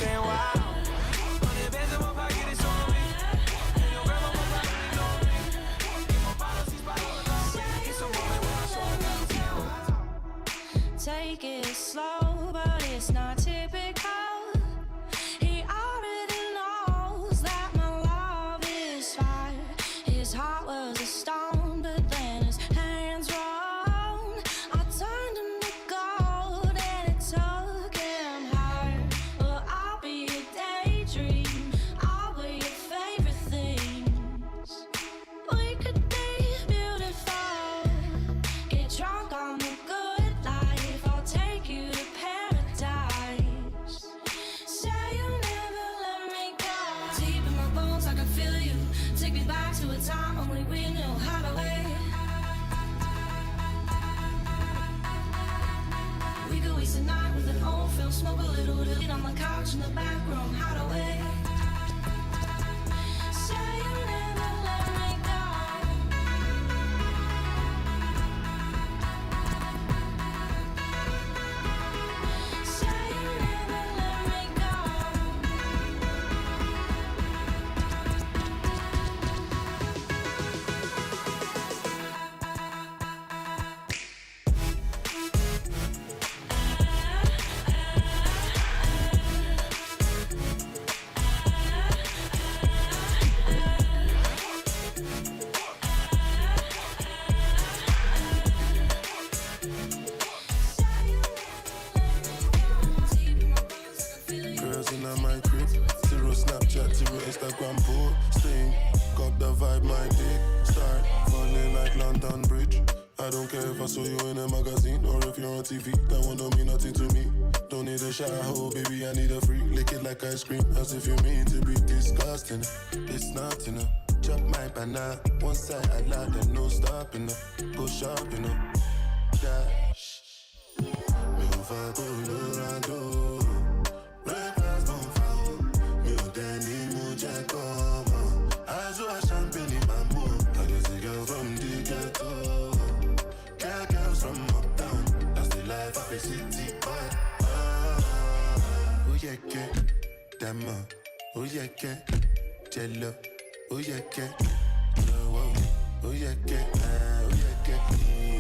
saying wow. Money bands in my pocket, it's on me. And your grandma must probably know me. Get my bottles, these bottles on me. It's a moment when I show up. Take it slow, but it's not typical. He already knows that my love is fire. His heart was a stone, but then his hands rolled. I turned him to gold and it took him higher. Well, I'll be your daydream, I'll be your favorite things. We could be beautiful, get drunk on the good life. I'll take you to paradise. Say you'll never let me go. Deep in my bones, I can feel you. Take me back to a time only we knew how to wait. We could waste a night with an old film, smoke a little, sit on the couch in the back room, how to wait. Say you'll never let me go. Say you'll never let me go. Girls in my crib, zero Snapchat, zero Instagram posting. Got the vibe, my dick start falling like London Bridge. I don't care if I saw you in a magazine or if you're on TV. That one don't mean nothing to me. Don't need a shower, baby, I need a free. Lick it like ice cream, as if you mean to be disgusting. It's not enough. Chop my banana, one side I like and no stopping up. Push up, you know. Dash. Move up, Colorado. Breakfast don't foul. Me Danny Muja come on. I saw a champagne in my mood. I guess a girl from the ghetto. Girl, girls from uptown. That's the life of a city boy. Oh yeah, get Dama. Oh yeah, get Jello. Oh yeah, get oh yeah, get oh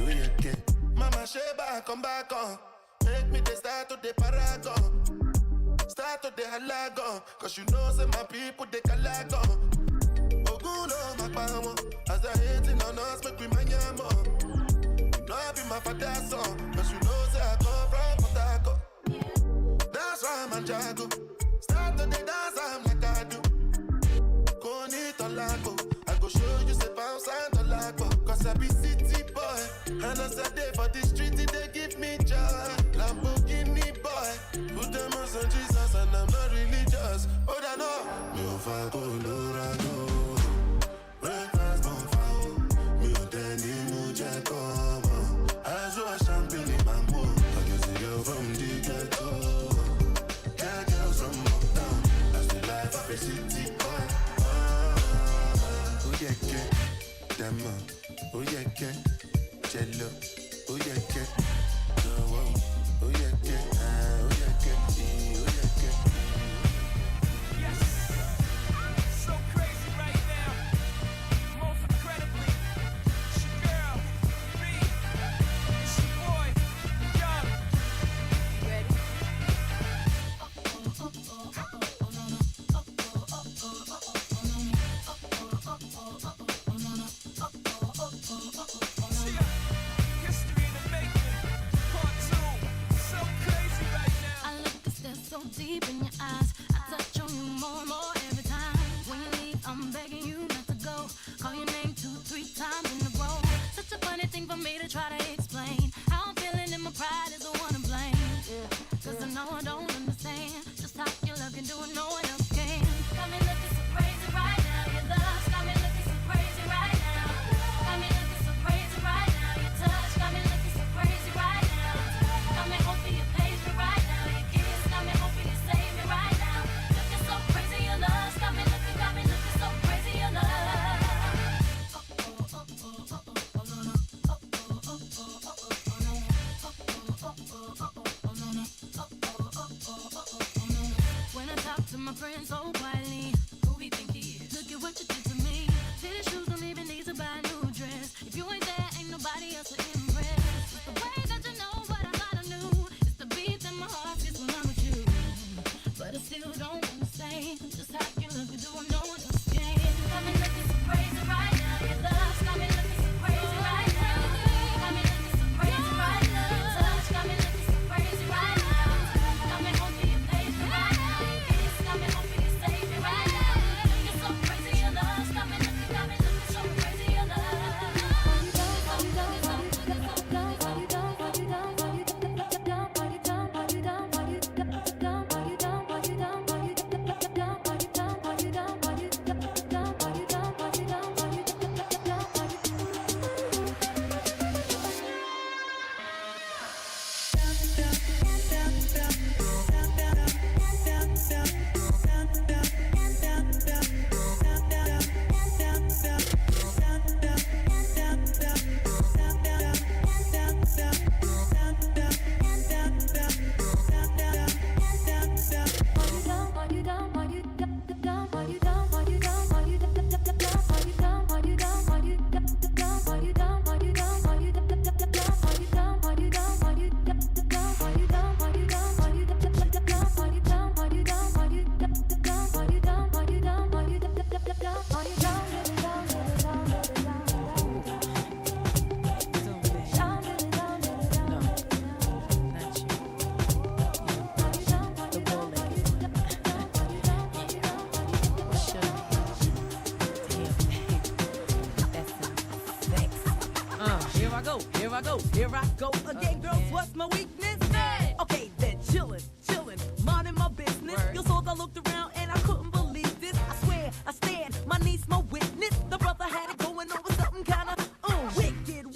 yeah, get. Mama Sheba, come back on. Make me the start to the paragon. Start to the halagon. Cause you know say my people they calagon. Oguno makbamo. As they hating on us, make we manyamo. You know I be my father's son. Cause you know say I come from Potako. That's why I'm a jago. Start to the dance, I'm like I do. I go show you say bounce and the lago. Cause I be city boy. And as I day for the street, they give me joy. Lamborghini boy. Put them on some Jesus and I'm not religious. Oh, I know. Me fa Colorado. Breakfast don't foul. Me Danny Muja come on. I saw a champagne in my mood. I guess a girl from the ghetto. Girl, girls from uptown. That's the life of a city boy. Oh yeah, get Dama. Oh yeah, get Jello. Oh yeah, get oh yeah, get oh yeah, get oh yeah, get. Yes, so crazy right now. Most incredibly, it's your girl, B. It's your boy, Young. Ready? History in the making, part 2. So crazy right now. I look and stare so deep in your eyes. I touch on you more and more every time. When you leave, I'm begging you not to go. Call your name 2-3 times in a row. Such a funny thing for me to try to explain. How I'm feeling and my pride is the one to blame. Cause I know I don't understand just how your love can do it, no one else can. Got me looking so crazy right now. Your love's got me looking so crazy right now. Got me looking so crazy right now. Your touch got me looking so crazy right now. Got me hoping you page me right now. Your kiss got me hoping you save me right now. Looking so crazy, your love's got me looking so crazy, your love. my friends so quietly. Who he think he is? Look at what you did to me. Tennis shoes don't even need to buy a new dress. If you ain't there, ain't nobody else to impress. It's the way that you know what I thought I knew. It's the beat that my heart gets when I'm with you. But I still don't understand just how you look do no one else can. Got me looking so crazy right now. Your love's got me looking so crazy right now. Got me looking so crazy right now. Your touch got me looking so crazy right now. Got me home for your baby right now. Your kiss got me home for your savior right now. You're so crazy, your love's got me looking so crazy, your love. Here I go again, girls. What's my weakness? Okay, then chillin', minding my business. You saw I looked around and I couldn't believe this. I swear, I stand, my niece, my witness. The brother had it going on with something kinda wicked.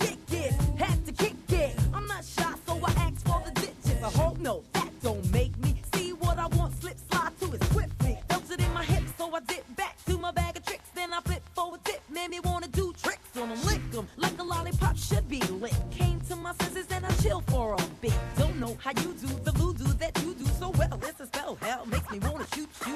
Had to kick it. I'm not shy, so I asked for the ditches. I hope no, that don't make me see what I want. Slip, slide to it swiftly. Felt it in my hips, so I dip back to my bag of tricks. Then I flip forward, dip. Made me wanna do tricks on them, lick 'em like a lollipop should be lit. Came to my senses and I chill for a bit. Don't know how you do the voodoo that you do so well. It's a spell, hell makes me wanna shoot. You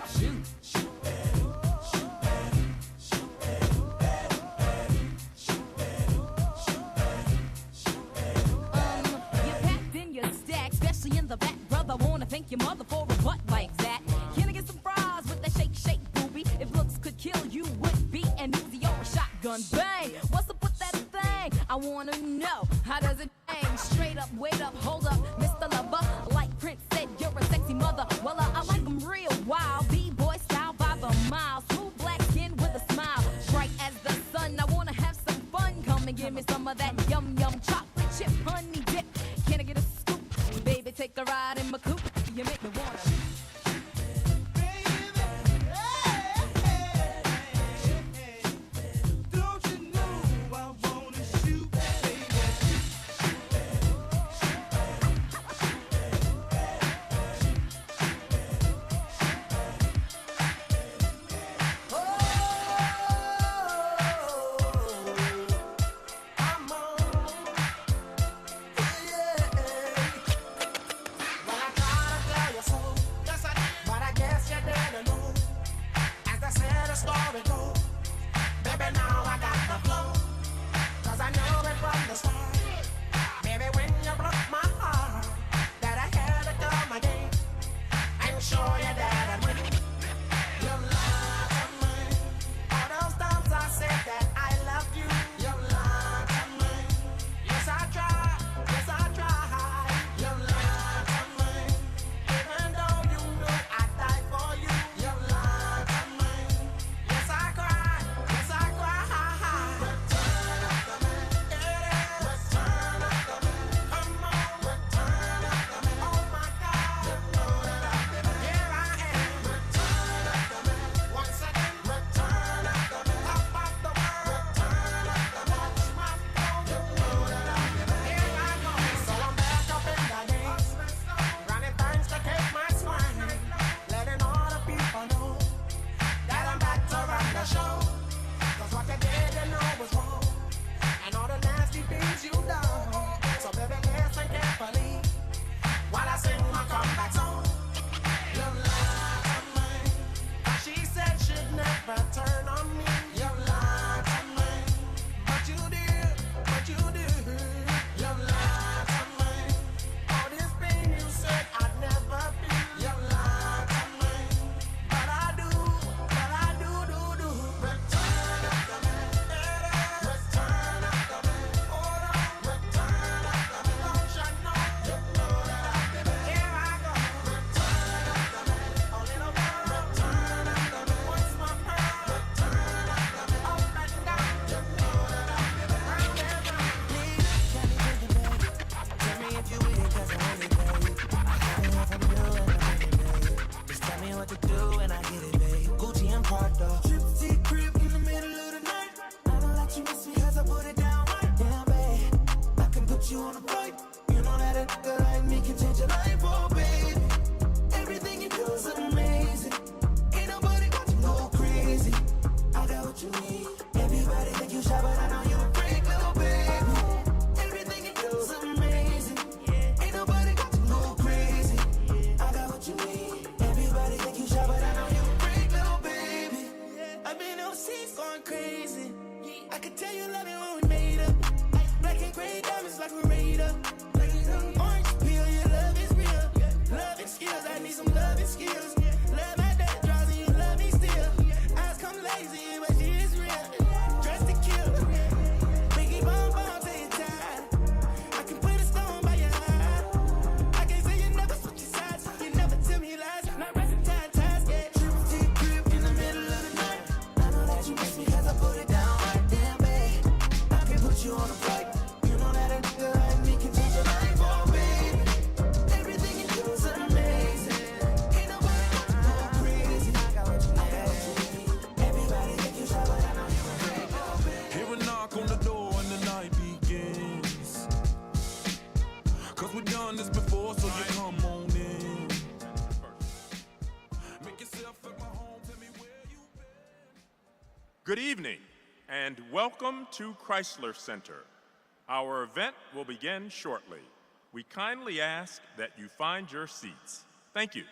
packed in your stack, especially in the back, brother. Wanna thank your mother for a butt like that. Can I get some fries with that shake, booby? If looks could kill, you would be an Uzi or a shotgun. Bang! What's up with that thing? I wanna know, how does it hang? Straight up, wait up, hold up, Mr. Lover. Like Prince said, you're a sexy mother. Well, I like them real wild. B-boy style by the mile. Smooth black skin with a smile. Bright as the sun, I wanna have some fun. Come and give me some of that yum chocolate chip honey dip. Can I get a scoop? Baby, take a ride in my coupe. You make me wanna. what to do when I get it, babe. Gucci and Prada. Trip to your crib in the middle of the night. I don't let you miss me cause I put it down right. Damn, babe, I can put you on a flight. You know that a nigga like me can change your life, oh, baby. Everything you do is amazing. Ain't nobody got to go crazy. I got what you need. Everybody think you shy, but I know you a freak, little baby. Everything you do is amazing. Ain't nobody got to go crazy. I got what you need. Everybody think you shy, but I know you a freak, little baby. I've been overseas going crazy. I could tell you love it when we made up. Black and gray diamonds like a radar. Orange peel, your love is real. Love and skills, I need some love and skills. Love my that draws and you love me still. Eyes come lazy, but she is real. Dressed to kill. Biggie bomb bomb till you're tired. I can put a stone by your eye. I can't say you never switch your sides. You never tell me lies. Not resting ties, yeah. Trip to your crib in the middle of the night. I know that you miss me cause I put it down right. Damn, babe, I can put you on a flight. You know that a nigga like me can change your life, oh, baby. Everything you do is amazing. Ain't nobody got to go crazy. I got what you need. Everybody think you shy, but I know you a freak, oh, baby. Hear a knock on the door and the night begins. Cause we've done this before, so you come on in. Make yourself at my home, tell me where you've been. Good evening, and welcome to Chrysler Center. Our event will begin shortly. We kindly ask that you find your seats. Thank you.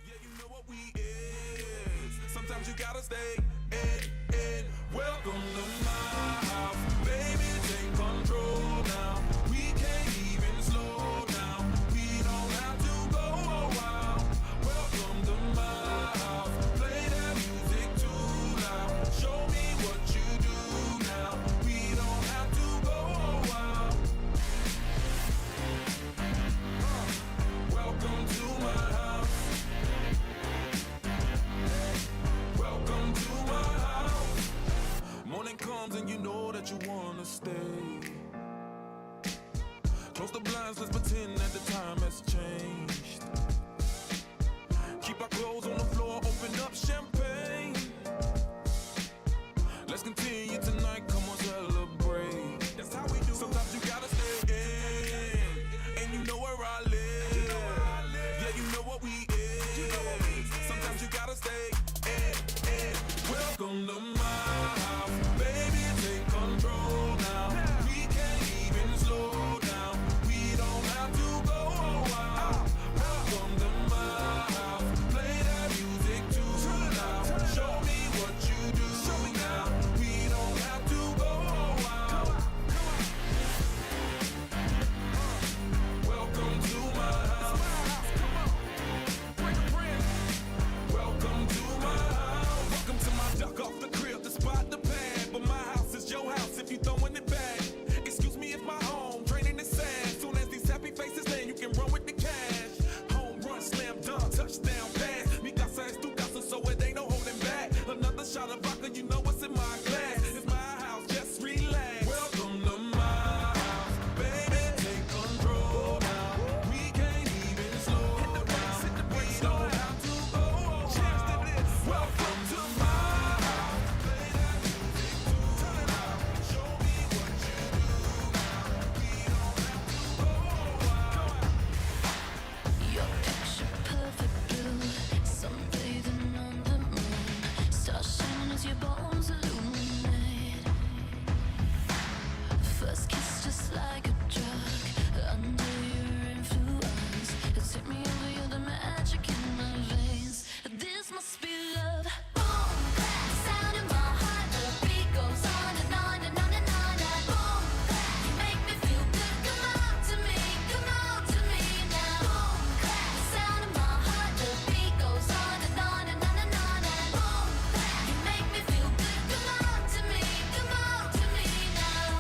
Yeah, you know what we is. Sometimes you gotta stay in. Welcome to my house. Baby, take control now. We can't even slow down. We don't have to go a while. Welcome to my house. Play that music too loud. Show me what you do now. We don't have to go a while. Welcome to my house. Welcome to my house. Morning comes and you know that you wanna stay. Close the blinds, let's pretend that the time has changed. Keep our clothes on the floor, open up champagne. Let's continue tonight, come on, celebrate. That's how we do. Sometimes you gotta stay in, and you know where I live. Yeah, you know what we is. Sometimes you gotta stay in. Welcome to my house, baby, take control now. We can't even slow down. We don't have to go a while. Welcome to my house. Play that music too loud. Show me what you do now. We don't have to go a while. Welcome to my house. Welcome to my house. Welcome to my duck off the crib, the spot, the pad. But my house is your house if you throwing it back. Excuse me if my home draining is sad. Soon as these happy faces land, you can run with the cash. Home run, slam dunk, touchdown pass. Mi casa es tu casa, so it ain't no holding back. Another shot of vodka, you know what's in my glass. It's my house, just relax. Welcome to my house, baby, take control now. We can't even slow down. We don't have to go around. Welcome to my house. Play that music too loud. Show me what you do now. We don't have to go around. Your picture perfect blue, sunbathing on the moon, stars shining as your bones illuminate. First kiss just like a drug, under your influence. It's hit me over, you're the magic in my veins. This must be love. Boom, clap, sound in my heart. The beat goes on and on and on and on. And boom, clap, you make me feel good. Come on to me now. Boom, clap, sound in my heart. The beat goes on and on and on and on. And boom, clap, you make me feel good. Come on to me now.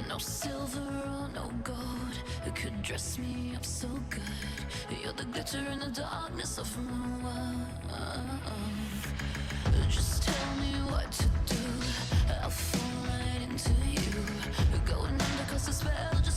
No silver or no gold could dress me up so good. You're the glitter in the darkness of my world. Just tell me what to do. I'll fall right into you. Going under 'cause the spell just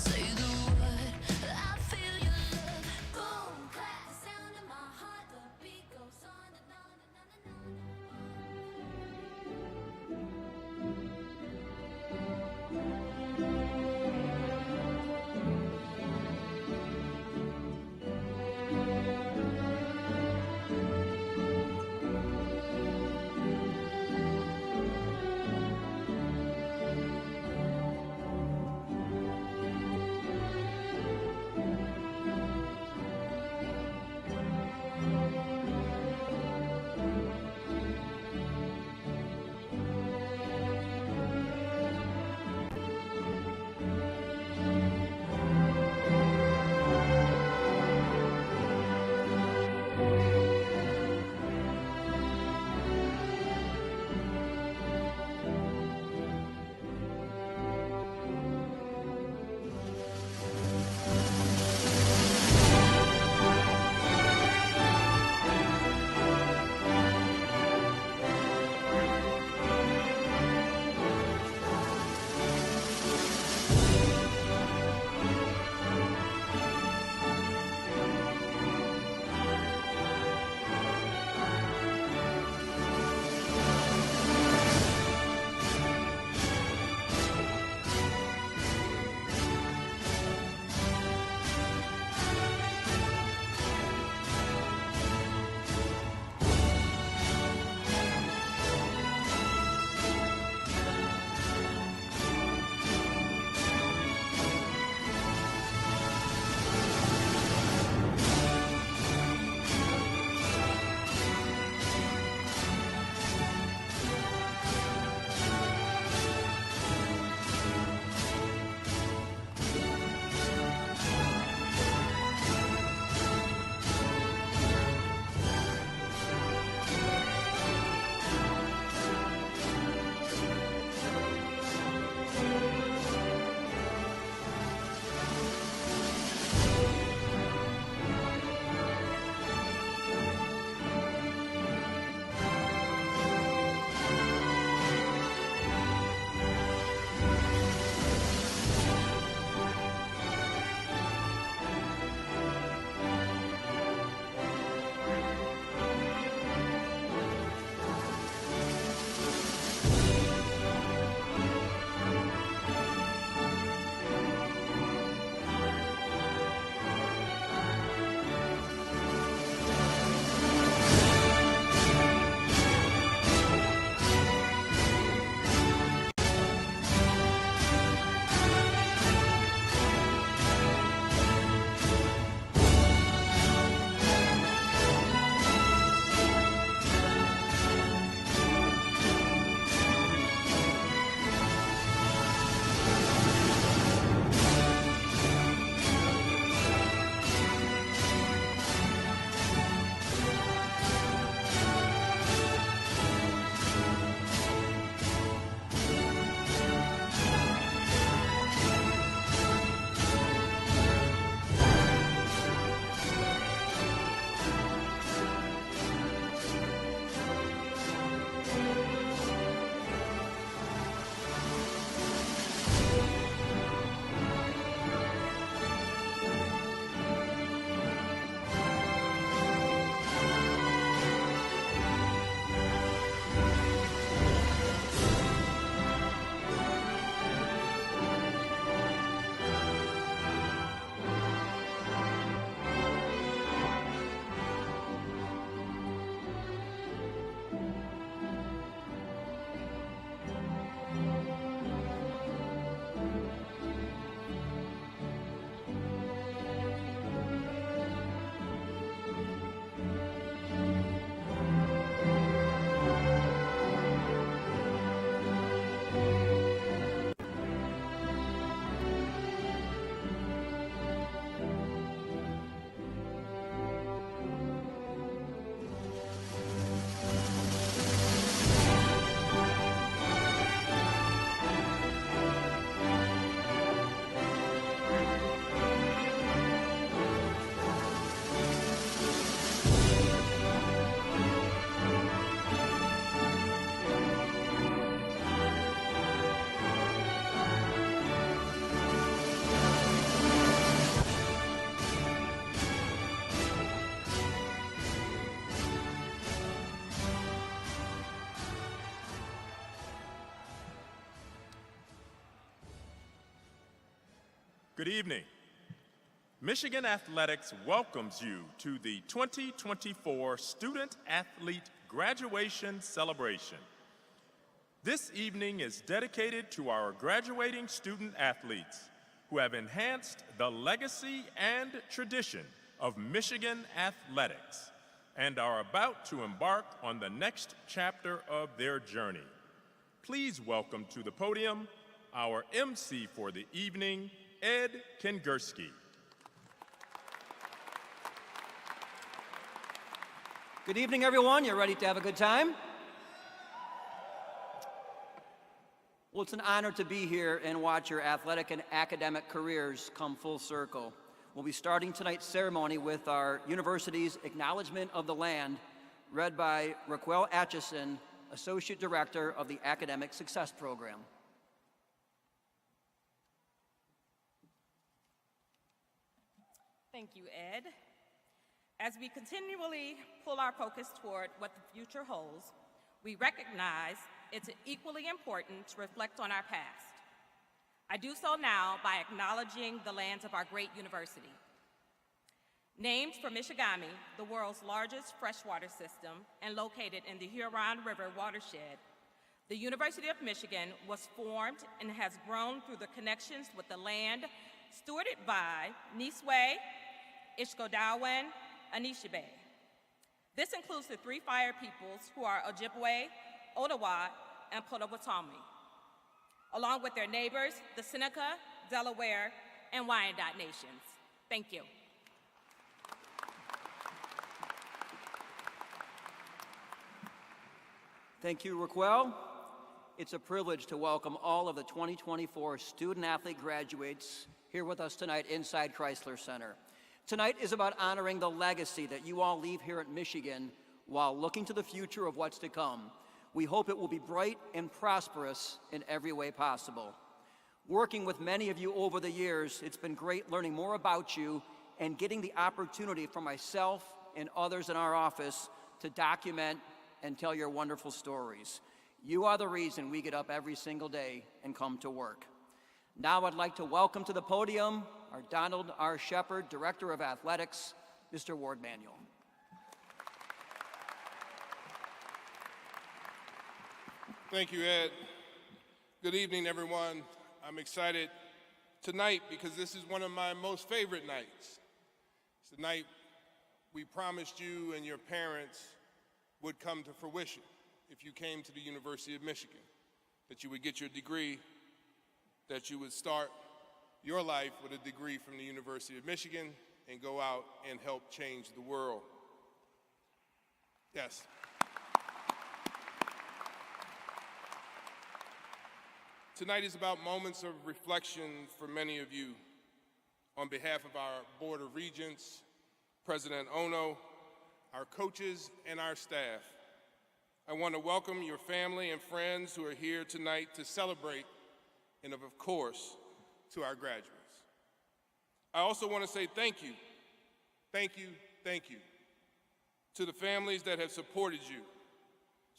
Good evening. Michigan Athletics welcomes you to the 2024 Student Athlete Graduation Celebration. This evening is dedicated to our graduating student athletes who have enhanced the legacy and tradition of Michigan athletics and are about to embark on the next chapter of their journey. Please welcome to the podium our MC for the evening, Ed Kengerski. Good evening, everyone. You ready to have a good time? Well, it's an honor to be here and watch your athletic and academic careers come full circle. We'll be starting tonight's ceremony with our university's Acknowledgement of the Land, read by Raquel Atchison, Associate Director of the Academic Success Program. Thank you, Ed. As we continually pull our focus toward what the future holds, we recognize it's equally important to reflect on our past. I do so now by acknowledging the lands of our great university. Named for Michigami, the world's largest freshwater system and located in the Huron River watershed, the University of Michigan was formed and has grown through the connections with the land stewarded by Niswe, Ishkodawen, Anishinaabe. This includes the three fire peoples who are Ojibwe, Ottawa, and Potawatomi, along with their neighbors, the Seneca, Delaware, and Wyandot nations. Thank you. Thank you, Raquel. It's a privilege to welcome all of the 2024 student-athlete graduates here with us tonight inside Chrysler Center. Tonight is about honoring the legacy that you all leave here at Michigan while looking to the future of what's to come. We hope it will be bright and prosperous in every way possible. Working with many of you over the years, it's been great learning more about you and getting the opportunity for myself and others in our office to document and tell your wonderful stories. You are the reason we get up every single day and come to work. Now I'd like to welcome to the podium our Donald R. Shepard, Director of Athletics, Mr. Ward Manuel. Thank you, Ed. Good evening, everyone. I'm excited tonight because this is one of my most favorite nights. It's the night we promised you and your parents would come to fruition if you came to the University of Michigan, that you would get your degree, that you would start your life with a degree from the University of Michigan and go out and help change the world. Yes. Tonight is about moments of reflection for many of you. On behalf of our Board of Regents, President Ono, our coaches, and our staff, I want to welcome your family and friends who are here tonight to celebrate, and of course, to our graduates. I also want to say thank you, thank you, thank you to the families that have supported you.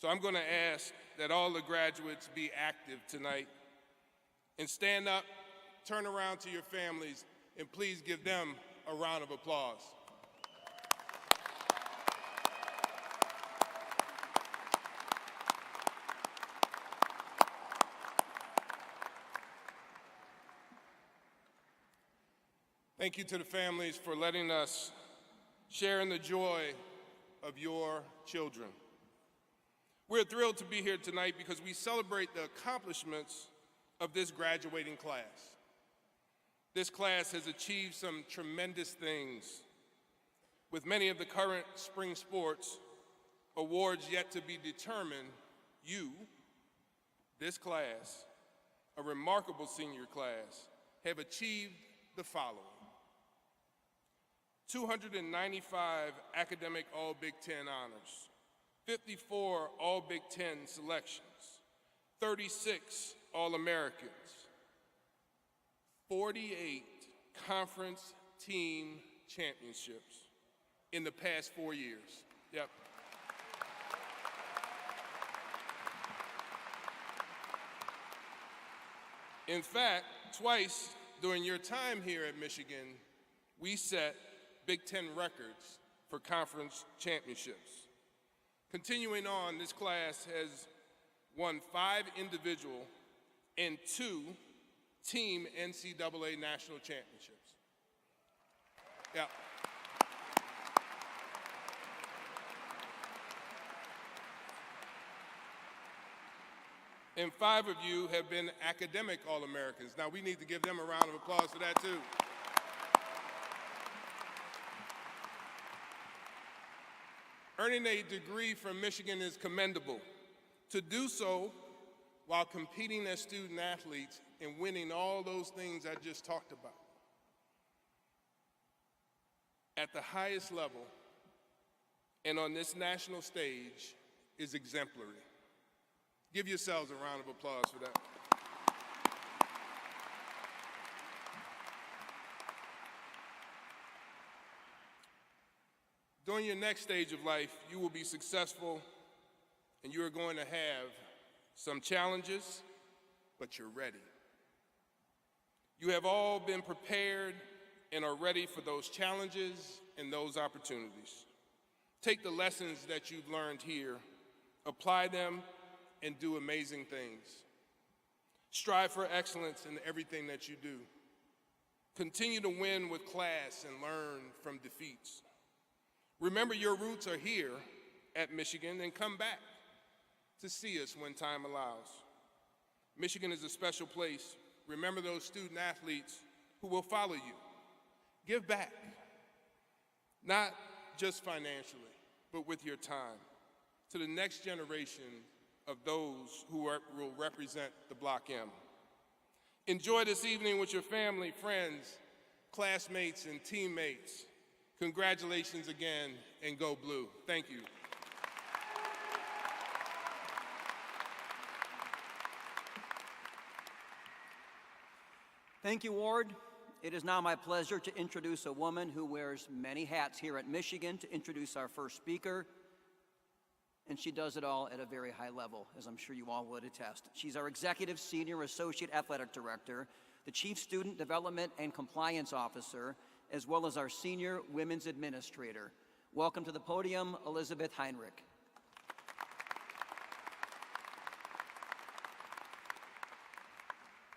So I'm going to ask that all the graduates be active tonight and stand up, turn around to your families, and please give them a round of applause. Thank you to the families for letting us share in the joy of your children. We're thrilled to be here tonight because we celebrate the accomplishments of this graduating class. This class has achieved some tremendous things, with many of the current spring sports awards yet to be determined. You, this class, a remarkable senior class, have achieved the following: 295 academic All-Big Ten honors, 54 All-Big Ten selections, 36 All-Americans, 48 conference team championships in the past 4 years. Yep. In fact, twice during your time here at Michigan, we set Big Ten records for conference championships. Continuing on, this class has won 5 individual and 2 team NCAA national championships. Yeah. And 5 of you have been academic All-Americans. Now we need to give them a round of applause for that too. Earning a degree from Michigan is commendable. To do so while competing as student athletes and winning all those things I just talked about at the highest level and on this national stage is exemplary. Give yourselves a round of applause for that. During your next stage of life, you will be successful and you are going to have some challenges, but you're ready. You have all been prepared and are ready for those challenges and those opportunities. Take the lessons that you've learned here, apply them, and do amazing things. Strive for excellence in everything that you do. Continue to win with class and learn from defeats. Remember your roots are here at Michigan and come back to see us when time allows. Michigan is a special place. Remember those student athletes who will follow you. Give back, not just financially, but with your time, to the next generation of those who will represent the Block M. Enjoy this evening with your family, friends, classmates, and teammates. Congratulations again, and go Blue. Thank you. Thank you, Ward. It is now my pleasure to introduce a woman who wears many hats here at Michigan to introduce our first speaker. And she does it all at a very high level, as I'm sure you all would attest. She's our Executive Senior Associate Athletic Director, the Chief Student Development and Compliance Officer, as well as our Senior Women's Administrator. Welcome to the podium, Elizabeth Heinrich.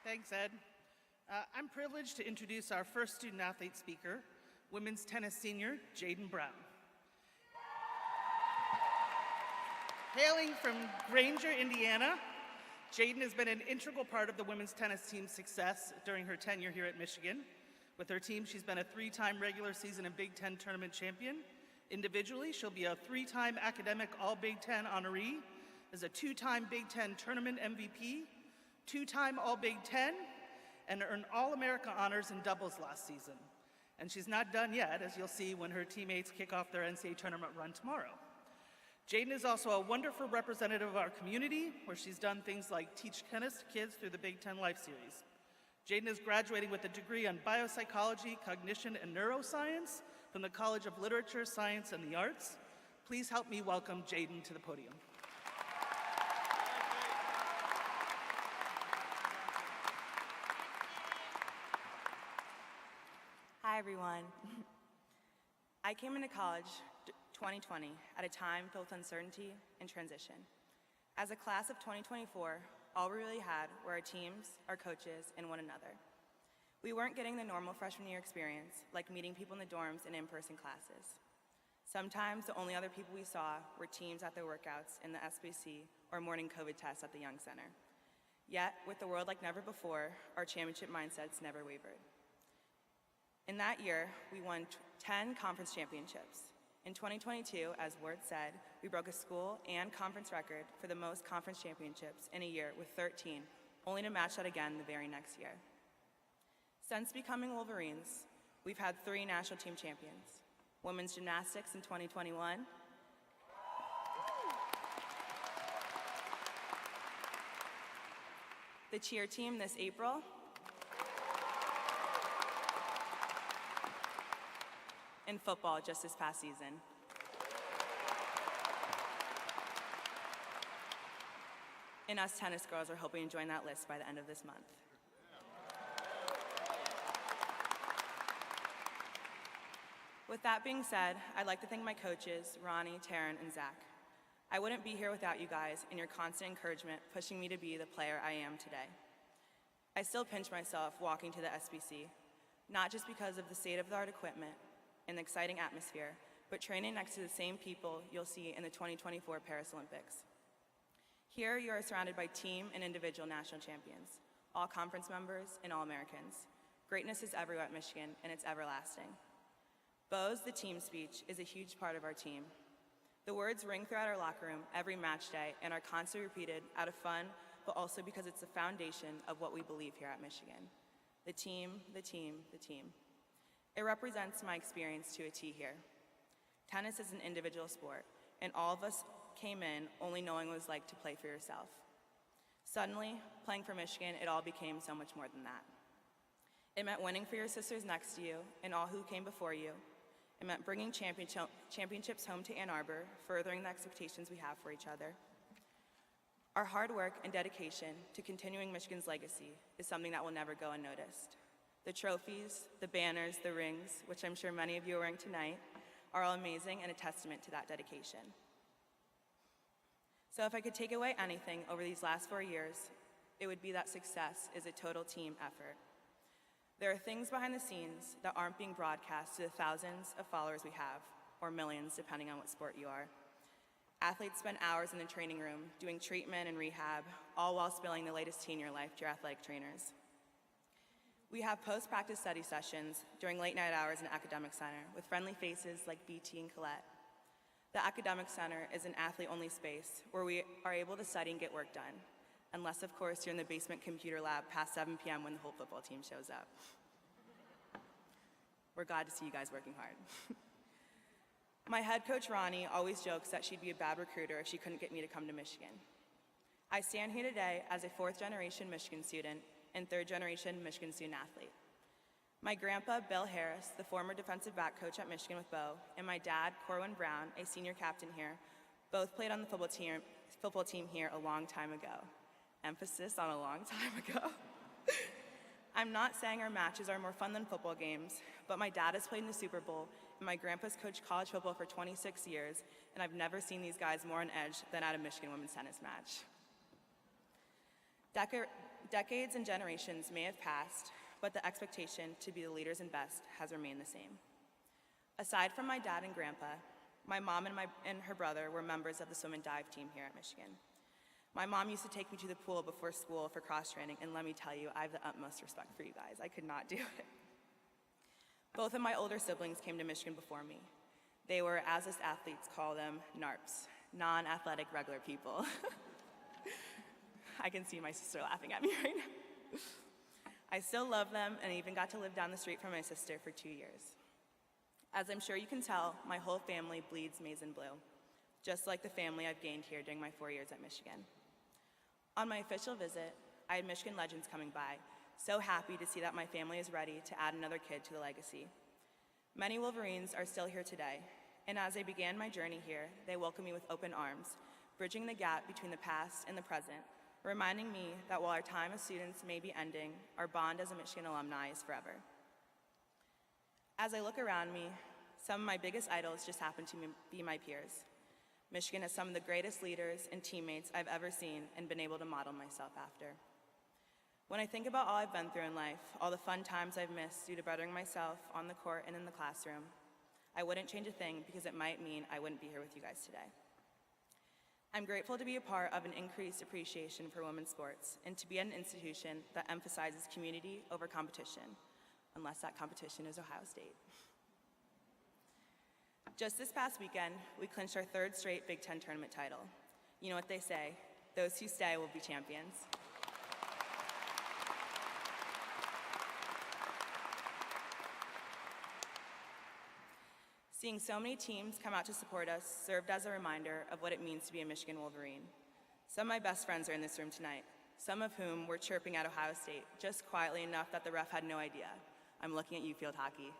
Thanks, Ed. I'm privileged to introduce our first student-athlete speaker, women's tennis senior, Jaden Brown. Hailing from Granger, Indiana, Jaden has been an integral part of the women's tennis team's success during her tenure here at Michigan. With her team, she's been a 3-time regular season and Big Ten tournament champion. Individually, she'll be a 3-time academic All-Big Ten honoree, as a 2-time Big Ten tournament MVP, 2-time All-Big Ten, and earned All-America honors in doubles last season. And she's not done yet, as you'll see when her teammates kick off their NCAA tournament run tomorrow. Jaden is also a wonderful representative of our community, where she's done things like teach tennis to kids through the Big Ten Life Series. Jaden is graduating with a degree in biopsychology, cognition, and neuroscience from the College of Literature, Science, and the Arts. Please help me welcome Jaden to the podium. Hi, everyone. I came into college 2020 at a time filled with uncertainty and transition. As a class of 2024, all we really had were our teams, our coaches, and one another. We weren't getting the normal freshman year experience, like meeting people in the dorms and in-person classes. Sometimes the only other people we saw were teams at their workouts in the SBC or morning COVID tests at the Young Center. Yet, with the world like never before, our championship mindsets never wavered. In that year, we won 10 conference championships. In 2022, as Ward said, we broke a school and conference record for the most conference championships in a year with 13, only to match that again the very next year. Since becoming Wolverines, we've had 3 national team champions. Women's gymnastics in 2021, the cheer team this April, and football just this past season. And us tennis girls are hoping to join that list by the end of this month. With that being said, I'd like to thank my coaches, Ronnie, Taryn, and Zach. I wouldn't be here without you guys and your constant encouragement pushing me to be the player I am today. I still pinch myself walking to the SBC, not just because of the state-of-the-art equipment and the exciting atmosphere, but training next to the same people you'll see in the 2024 Paris Olympics. Here, you are surrounded by team and individual national champions, all conference members and All-Americans. Greatness is everywhere at Michigan, and it's everlasting. Bo's The Team speech is a huge part of our team. The words ring throughout our locker room every match day and are constantly repeated out of fun, but also because it's the foundation of what we believe here at Michigan. The team, the team, the team. It represents my experience to a T here. Tennis is an individual sport, and all of us came in only knowing what it was like to play for yourself. Suddenly, playing for Michigan, it all became so much more than that. It meant winning for your sisters next to you and all who came before you. It meant bringing championships home to Ann Arbor, furthering the expectations we have for each other. Our hard work and dedication to continuing Michigan's legacy is something that will never go unnoticed. The trophies, the banners, the rings, which I'm sure many of you are wearing tonight, are all amazing and a testament to that dedication. So if I could take away anything over these last 4 years, it would be that success is a total team effort. There are things behind the scenes that aren't being broadcast to the thousands of followers we have, or millions, depending on what sport you are. Athletes spend hours in the training room doing treatment and rehab, all while spilling the latest tea in your life to your athletic trainers. We have post-practice study sessions during late night hours in the Academic Center with friendly faces like BT and Colette. The Academic Center is an athlete-only space where we are able to study and get work done, unless, of course, you're in the basement computer lab past 7 p.m. when the whole football team shows up. We're glad to see you guys working hard. My head coach, Ronnie, always jokes that she'd be a bad recruiter if she couldn't get me to come to Michigan. I stand here today as a 4th-generation Michigan student and 3rd-generation Michigan student athlete. My grandpa, Bill Harris, the former defensive back coach at Michigan with Bo, and my dad, Corwin Brown, a senior captain here, both played on the football team here a long time ago. Emphasis on a long time ago. I'm not saying our matches are more fun than football games, but my dad has played in the Super Bowl, and my grandpa's coached college football for 26 years, and I've never seen these guys more on edge than at a Michigan women's tennis match. Decades and generations may have passed, but the expectation to be the leaders and best has remained the same. Aside from my dad and grandpa, my mom and her brother were members of the swim and dive team here at Michigan. My mom used to take me to the pool before school for cross-training, and let me tell you, I have the utmost respect for you guys. I could not do it. Both of my older siblings came to Michigan before me. They were, as us athletes call them, NARPs, non-athletic regular people. I can see my sister laughing at me right now. I still love them and even got to live down the street from my sister for 2 years. As I'm sure you can tell, my whole family bleeds maize and blue, just like the family I've gained here during my 4 years at Michigan. On my official visit, I had Michigan legends coming by, so happy to see that my family is ready to add another kid to the legacy. Many Wolverines are still here today, and as I began my journey here, they welcomed me with open arms, bridging the gap between the past and the present, reminding me that while our time as students may be ending, our bond as a Michigan alumni is forever. As I look around me, some of my biggest idols just happen to be my peers. Michigan has some of the greatest leaders and teammates I've ever seen and been able to model myself after. When I think about all I've been through in life, all the fun times I've missed due to bettering myself on the court and in the classroom, I wouldn't change a thing because it might mean I wouldn't be here with you guys today. I'm grateful to be a part of an increased appreciation for women's sports and to be at an institution that emphasizes community over competition, unless that competition is Ohio State. Just this past weekend, we clinched our 3rd straight Big Ten tournament title. You know what they say, those who stay will be champions. Seeing so many teams come out to support us served as a reminder of what it means to be a Michigan Wolverine. Some of my best friends are in this room tonight, some of whom were chirping at Ohio State, just quietly enough that the ref had no idea. I'm looking at you, field hockey.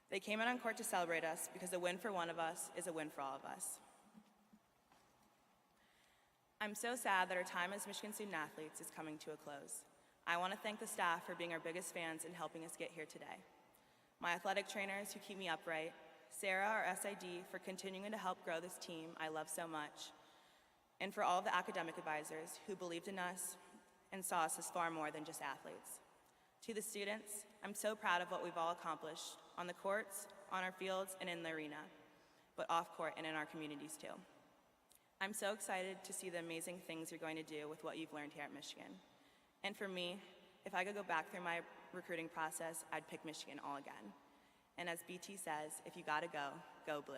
They came out on court to celebrate us because a win for one of us is a win for all of us. I'm so sad that our time as Michigan student athletes is coming to a close. I want to thank the staff for being our biggest fans and helping us get here today. my athletic trainers who keep me upright, Sarah, our SID, for continuing to help grow this team I love so much, and for all of the academic advisors who believed in us and saw us as far more than just athletes. To the students, I'm so proud of what we've all accomplished on the courts, on our fields, and in the arena, but off court and in our communities too. I'm so excited to see the amazing things you're going to do with what you've learned here at Michigan. And for me, if I could go back through my recruiting process, I'd pick Michigan all again. And as BT says, if you gotta go, go blue.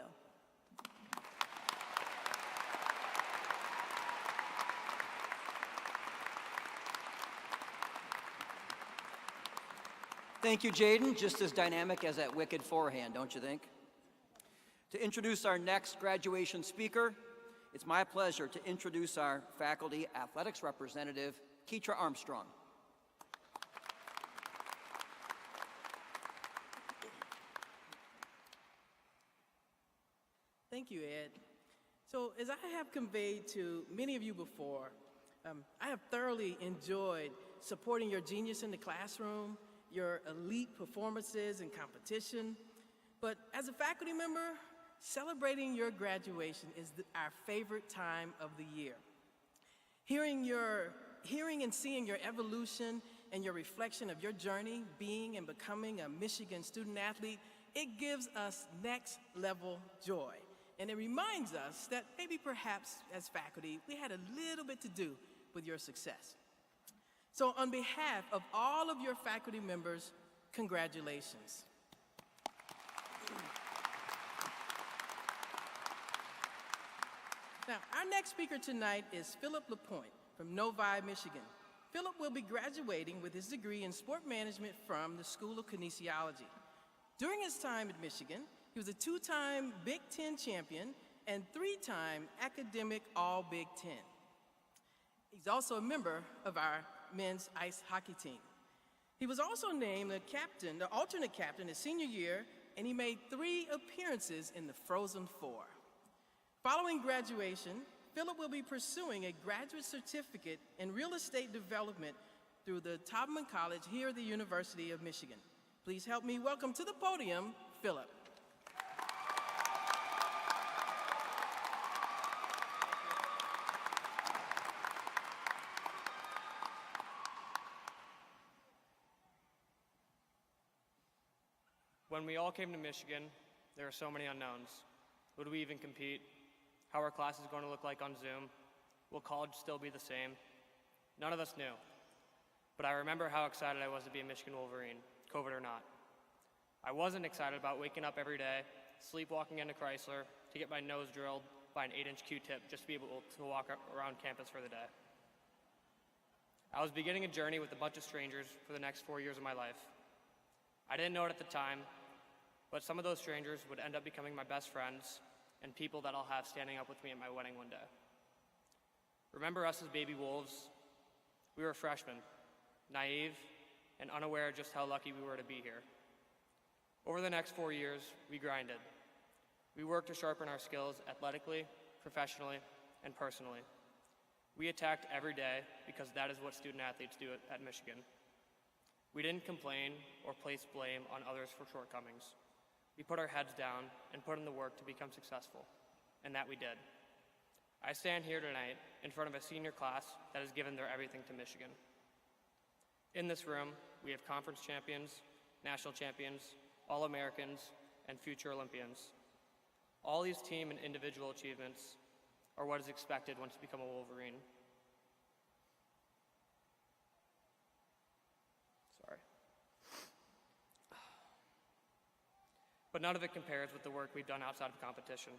Thank you, Jaden. Just as dynamic as that wicked forehand, don't you think? To introduce our next graduation speaker, it's my pleasure to introduce our faculty athletics representative, Keitra Armstrong. Thank you, Ed. So as I have conveyed to many of you before, I have thoroughly enjoyed supporting your genius in the classroom, your elite performances in competition. But as a faculty member, celebrating your graduation is our favorite time of the year. Hearing and seeing your evolution and your reflection of your journey being and becoming a Michigan student athlete, it gives us next level joy. And it reminds us that maybe perhaps as faculty, we had a little bit to do with your success. So on behalf of all of your faculty members, congratulations. Now, our next speaker tonight is Philip LaPointe from Novi, Michigan. Philip will be graduating with his degree in sport management from the School of Kinesiology. During his time at Michigan, he was a two-time Big Ten champion and three-time academic All-Big Ten. He's also a member of our men's ice hockey team. He was also named the alternate captain his senior year, and he made 3 appearances in the Frozen Four. Following graduation, Philip will be pursuing a graduate certificate in real estate development through the Taubman College here at the University of Michigan. Please help me welcome to the podium, Philip. When we all came to Michigan, there were so many unknowns. Would we even compete? How are classes going to look like on Zoom? Will college still be the same? None of us knew. But I remember how excited I was to be a Michigan Wolverine, COVID or not. I wasn't excited about waking up every day, sleepwalking into Chrysler, to get my nose drilled by an 8-inch Q-tip just to be able to walk around campus for the day. I was beginning a journey with a bunch of strangers for the next 4 years of my life. I didn't know it at the time, but some of those strangers would end up becoming my best friends and people that I'll have standing up with me at my wedding one day. Remember us as baby wolves? We were freshmen, naive and unaware just how lucky we were to be here. Over the next 4 years, we grinded. We worked to sharpen our skills athletically, professionally, and personally. We attacked every day because that is what student athletes do at Michigan. We didn't complain or place blame on others for shortcomings. We put our heads down and put in the work to become successful, and that we did. I stand here tonight in front of a senior class that has given their everything to Michigan. In this room, we have conference champions, national champions, All-Americans, and future Olympians. All these team and individual achievements are what is expected once you become a Wolverine. Sorry. But none of it compares with the work we've done outside of competition.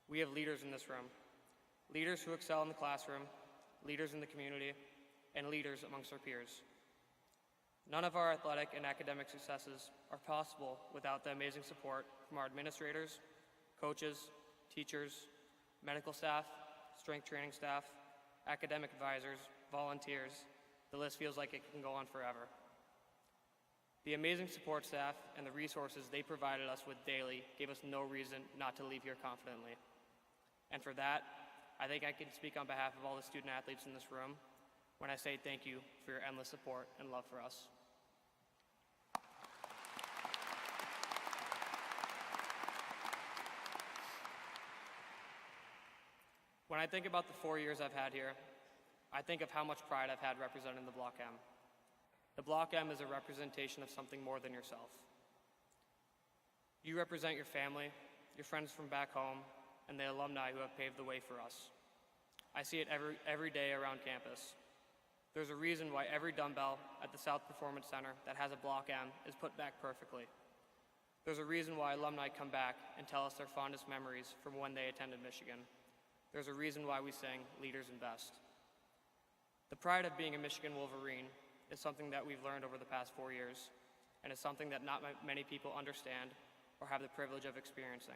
We have leaders in this room, leaders who excel in the classroom, leaders in the community, and leaders amongst our peers. None of our athletic and academic successes are possible without the amazing support from our administrators, coaches, teachers, medical staff, strength training staff, academic advisors, volunteers. The list feels like it can go on forever. The amazing support staff and the resources they provided us with daily gave us no reason not to leave here confidently. And for that, I think I can speak on behalf of all the student athletes in this room when I say thank you for your endless support and love for us. When I think about the 4 years I've had here, I think of how much pride I've had representing the Block M. The Block M is a representation of something more than yourself. You represent your family, your friends from back home, and the alumni who have paved the way for us. I see it every day around campus. There's a reason why every dumbbell at the South Performance Center that has a Block M is put back perfectly. There's a reason why alumni come back and tell us their fondest memories from when they attended Michigan. There's a reason why we sing Leaders Invest. The pride of being a Michigan Wolverine is something that we've learned over the past 4 years, and is something that not many people understand or have the privilege of experiencing.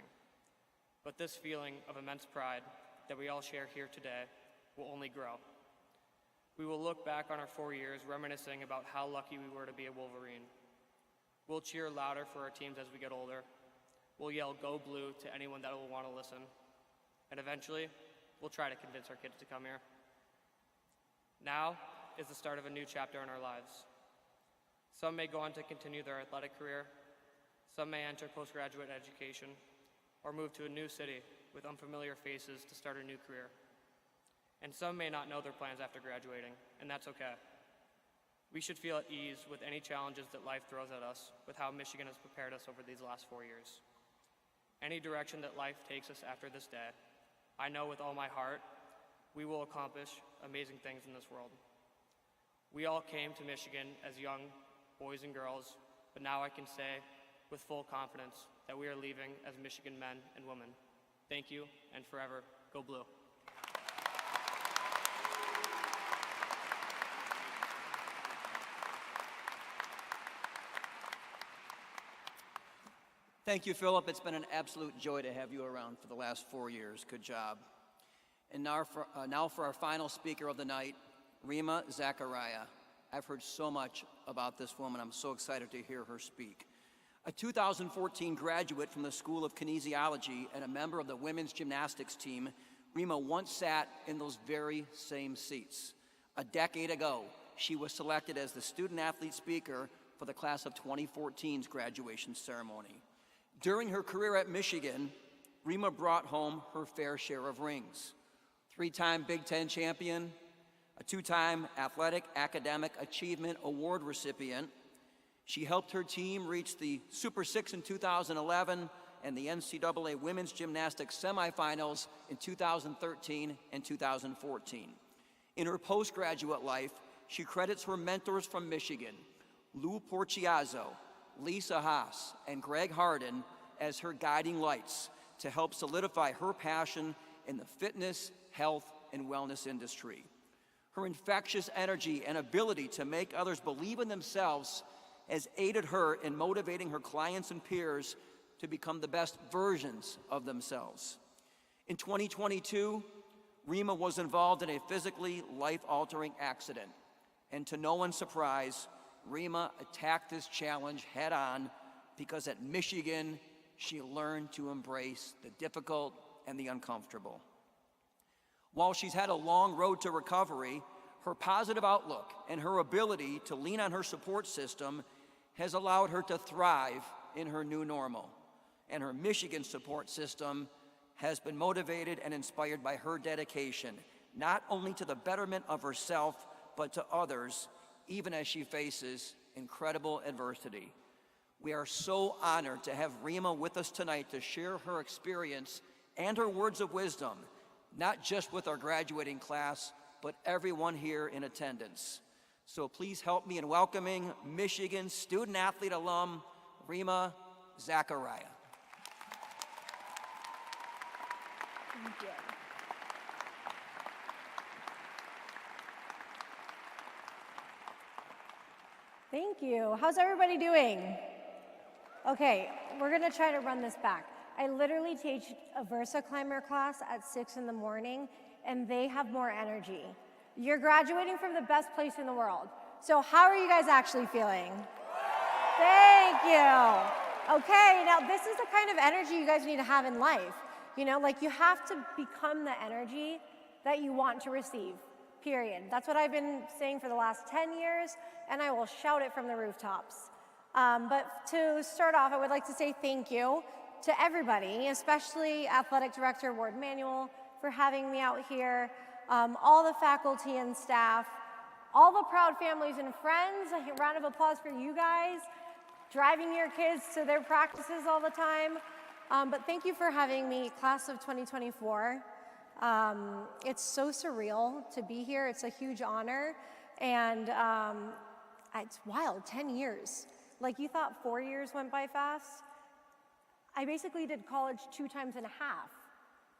But this feeling of immense pride that we all share here today will only grow. We will look back on our 4 years reminiscing about how lucky we were to be a Wolverine. We'll cheer louder for our teams as we get older. We'll yell "Go Blue" to anyone that will want to listen. And eventually, we'll try to convince our kids to come here. Now is the start of a new chapter in our lives. Some may go on to continue their athletic career. Some may enter postgraduate education or move to a new city with unfamiliar faces to start a new career. And some may not know their plans after graduating, and that's okay. We should feel at ease with any challenges that life throws at us with how Michigan has prepared us over these last 4 years. Any direction that life takes us after this day, I know with all my heart, we will accomplish amazing things in this world. We all came to Michigan as young boys and girls, but now I can say with full confidence that we are leaving as Michigan men and women. Thank you, and forever, go Blue. Thank you, Philip. It's been an absolute joy to have you around for the last 4 years. Good job. And now for our final speaker of the night, Rima Zachariah. I've heard so much about this woman. I'm so excited to hear her speak. A 2014 graduate from the School of Kinesiology and a member of the women's gymnastics team, Rima once sat in those very same seats. A decade ago, she was selected as the student athlete speaker for the class of 2014's graduation ceremony. During her career at Michigan, Rima brought home her fair share of rings. 3-time Big Ten champion, a 2-time Athletic Academic Achievement Award recipient. She helped her team reach the Super Six in 2011 and the NCAA Women's Gymnastics semifinals in 2013 and 2014. In her postgraduate life, she credits her mentors from Michigan, Lou Porciazzo, Lisa Haas, and Greg Harden as her guiding lights to help solidify her passion in the fitness, health, and wellness industry. Her infectious energy and ability to make others believe in themselves has aided her in motivating her clients and peers to become the best versions of themselves. In 2022, Rima was involved in a physically life-altering accident, and to no one's surprise, Rima attacked this challenge head-on because at Michigan, she learned to embrace the difficult and the uncomfortable. While she's had a long road to recovery, her positive outlook and her ability to lean on her support system has allowed her to thrive in her new normal. And her Michigan support system has been motivated and inspired by her dedication, not only to the betterment of herself, but to others, even as she faces incredible adversity. We are so honored to have Rima with us tonight to share her experience and her words of wisdom, not just with our graduating class, but everyone here in attendance. So please help me in welcoming Michigan student athlete alum, Rima Zachariah. Thank you. Thank you. How's everybody doing? Okay, we're gonna try to run this back. I literally teach a Versa climber class at 6 in the morning, and they have more energy. You're graduating from the best place in the world. So how are you guys actually feeling? Thank you. Okay, now this is the kind of energy you guys need to have in life. You know, like you have to become the energy that you want to receive, period. That's what I've been saying for the last 10 years, and I will shout it from the rooftops. But to start off, I would like to say thank you to everybody, especially Athletic Director Ward Manuel, for having me out here, all the faculty and staff, all the proud families and friends. A round of applause for you guys, driving your kids to their practices all the time. But thank you for having me, class of 2024. It's so surreal to be here. It's a huge honor. And it's wild, 10 years. Like you thought 4 years went by fast? I basically did college 2.5 times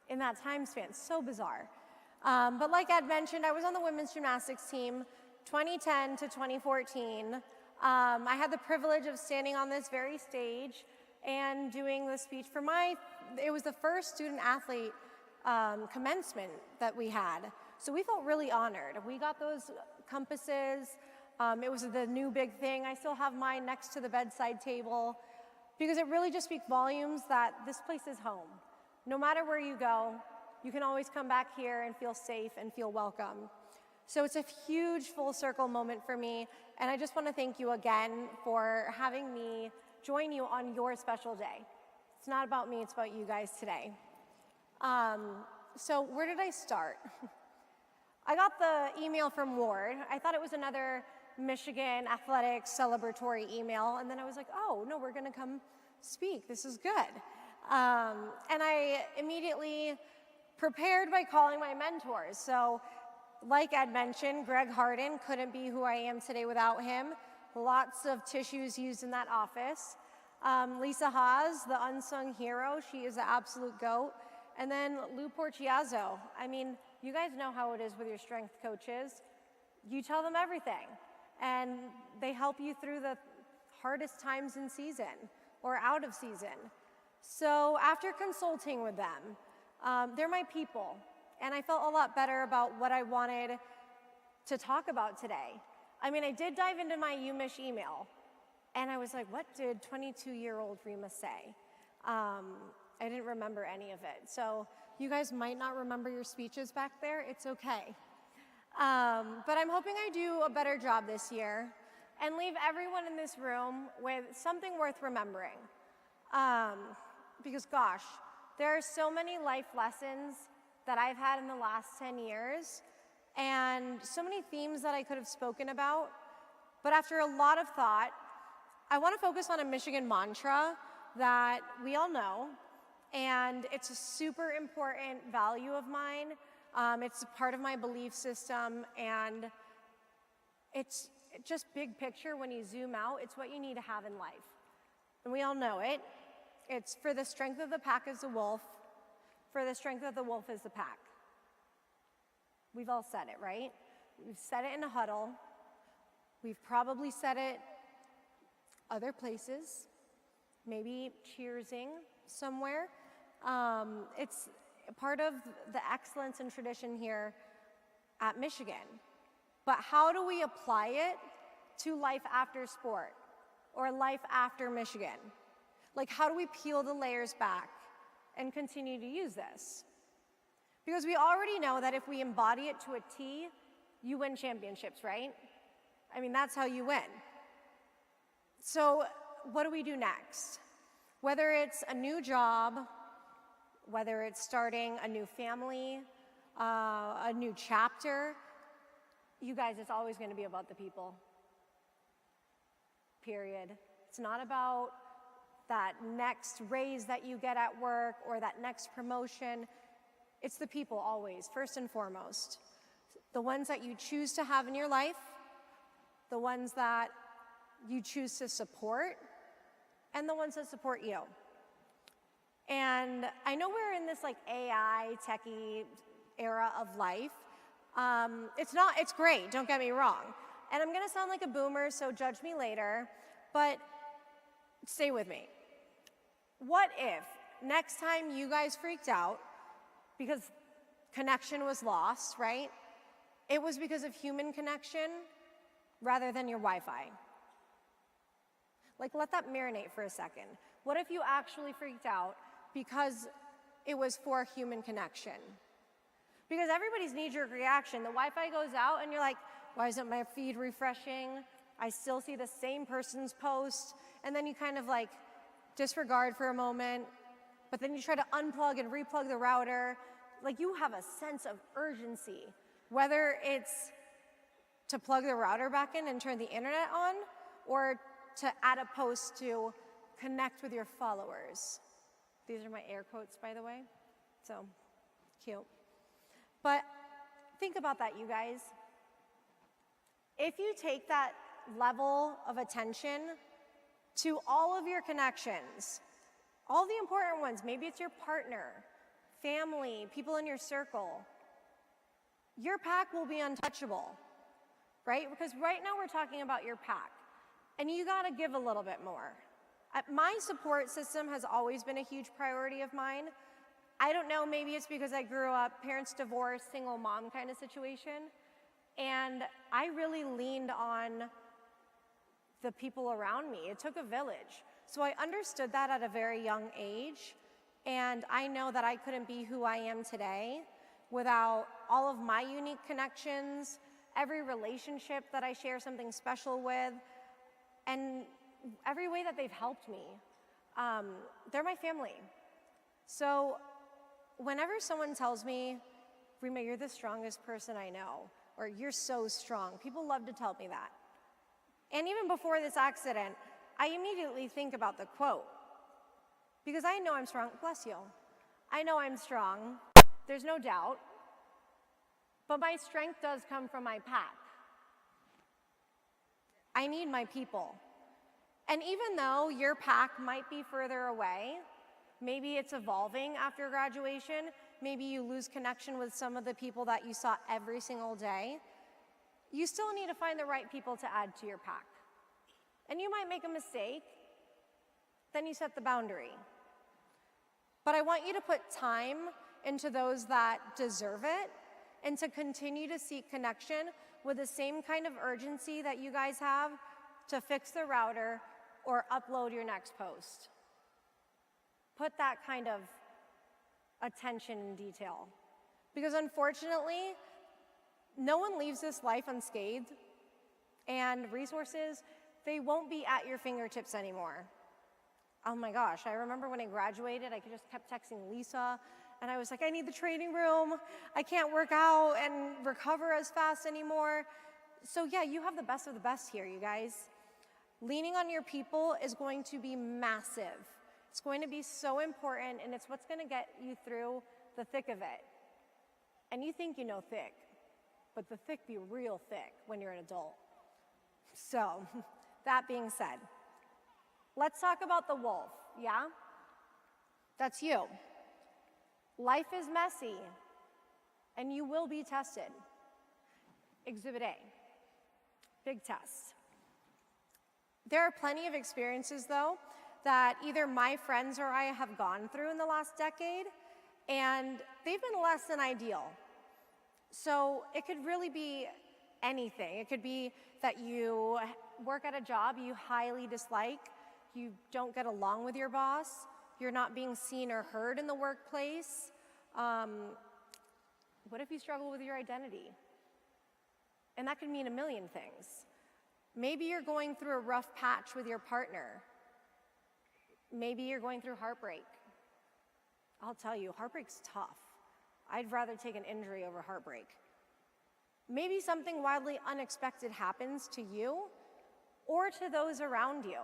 in that time span. So bizarre. But like Ed mentioned, I was on the women's gymnastics team 2010 to 2014. I had the privilege of standing on this very stage and doing the speech for it was the first student athlete commencement that we had. So we felt really honored. We got those compasses. It was the new big thing. I still have mine next to the bedside table because it really just speaks volumes that this place is home. No matter where you go, you can always come back here and feel safe and feel welcome. So it's a huge full circle moment for me, and I just want to thank you again for having me join you on your special day. It's not about me, it's about you guys today. So where did I start? I got the email from Ward. I thought it was another Michigan athletics celebratory email, and then I was like, oh, no, we're gonna come speak. This is good. And I immediately prepared by calling my mentors. So like Ed mentioned, Greg Harden, couldn't be who I am today without him. Lots of tissues used in that office. Lisa Haas, the unsung hero, she is the absolute GOAT. And then Lou Porciazzo. I mean, you guys know how it is with your strength coaches. You tell them everything, and they help you through the hardest times in season or out of season. So after consulting with them, they're my people, and I felt a lot better about what I wanted to talk about today. I mean, I did dive into my UMich email, and I was like, what did 22-year-old Rima say? I didn't remember any of it. So you guys might not remember your speeches back there. It's okay. But I'm hoping I do a better job this year and leave everyone in this room with something worth remembering. Because gosh, there are so many life lessons that I've had in the last 10 years and so many themes that I could have spoken about. But after a lot of thought, I want to focus on a Michigan mantra that we all know, and it's a super important value of mine. It's a part of my belief system, and it's just big picture. When you zoom out, it's what you need to have in life. And we all know it. It's for the strength of the pack is the wolf, for the strength of the wolf is the pack. We've all said it, right? We've said it in a huddle. We've probably said it other places, maybe cheersing somewhere. It's part of the excellence and tradition here at Michigan. But how do we apply it to life after sport or life after Michigan? Like, how do we peel the layers back and continue to use this? Because we already know that if we embody it to a T, you win championships, right? I mean, that's how you win. So what do we do next? Whether it's a new job, whether it's starting a new family, a new chapter, you guys, it's always going to be about the people. Period. It's not about that next raise that you get at work or that next promotion. It's the people always, first and foremost. The ones that you choose to have in your life, the ones that you choose to support, and the ones that support you. And I know we're in this like AI, techie era of life. It's great, don't get me wrong. And I'm gonna sound like a boomer, so judge me later, but stay with me. What if next time you guys freaked out because connection was lost, right? It was because of human connection rather than your Wi-Fi. Like, let that marinate for a second. What if you actually freaked out because it was for human connection? Because everybody's knee-jerk reaction, the Wi-Fi goes out and you're like, why isn't my feed refreshing? I still see the same person's post. And then you kind of like disregard for a moment, but then you try to unplug and replug the router. like you have a sense of urgency, whether it's to plug the router back in and turn the internet on, or to add a post to connect with your followers. These are my air quotes, by the way, so cute. But think about that, you guys. If you take that level of attention to all of your connections, all the important ones, maybe it's your partner, family, people in your circle, your pack will be untouchable, right? Because right now we're talking about your pack, and you gotta give a little bit more. My support system has always been a huge priority of mine. I don't know, maybe it's because I grew up parents divorced, single mom kind of situation, and I really leaned on the people around me. It took a village. So I understood that at a very young age, and I know that I couldn't be who I am today without all of my unique connections, every relationship that I share something special with, and every way that they've helped me. They're my family. So whenever someone tells me, Rima, you're the strongest person I know, or you're so strong, people love to tell me that. And even before this accident, I immediately think about the quote, because I know I'm strong. Bless you. I know I'm strong. There's no doubt. But my strength does come from my pack. I need my people. And even though your pack might be further away, maybe it's evolving after graduation, maybe you lose connection with some of the people that you saw every single day, you still need to find the right people to add to your pack. And you might make a mistake, then you set the boundary. But I want you to put time into those that deserve it, and to continue to seek connection with the same kind of urgency that you guys have to fix the router or upload your next post. Put that kind of attention in detail. Because unfortunately, no one leaves this life unscathed, and resources, they won't be at your fingertips anymore. Oh my gosh, I remember when I graduated, I just kept texting Lisa, and I was like, I need the training room. I can't work out and recover as fast anymore. So yeah, you have the best of the best here, you guys. Leaning on your people is going to be massive. It's going to be so important, and it's what's gonna get you through the thick of it. And you think you know thick, but the thick be real thick when you're an adult. So, that being said, let's talk about the wolf, yeah? That's you. Life is messy, and you will be tested. Exhibit A, big test. There are plenty of experiences, though, that either my friends or I have gone through in the last decade, and they've been less than ideal. So it could really be anything. It could be that you work at a job you highly dislike, you don't get along with your boss, you're not being seen or heard in the workplace. What if you struggle with your identity? And that could mean a million things. Maybe you're going through a rough patch with your partner. Maybe you're going through heartbreak. I'll tell you, heartbreak's tough. I'd rather take an injury over heartbreak. Maybe something wildly unexpected happens to you or to those around you.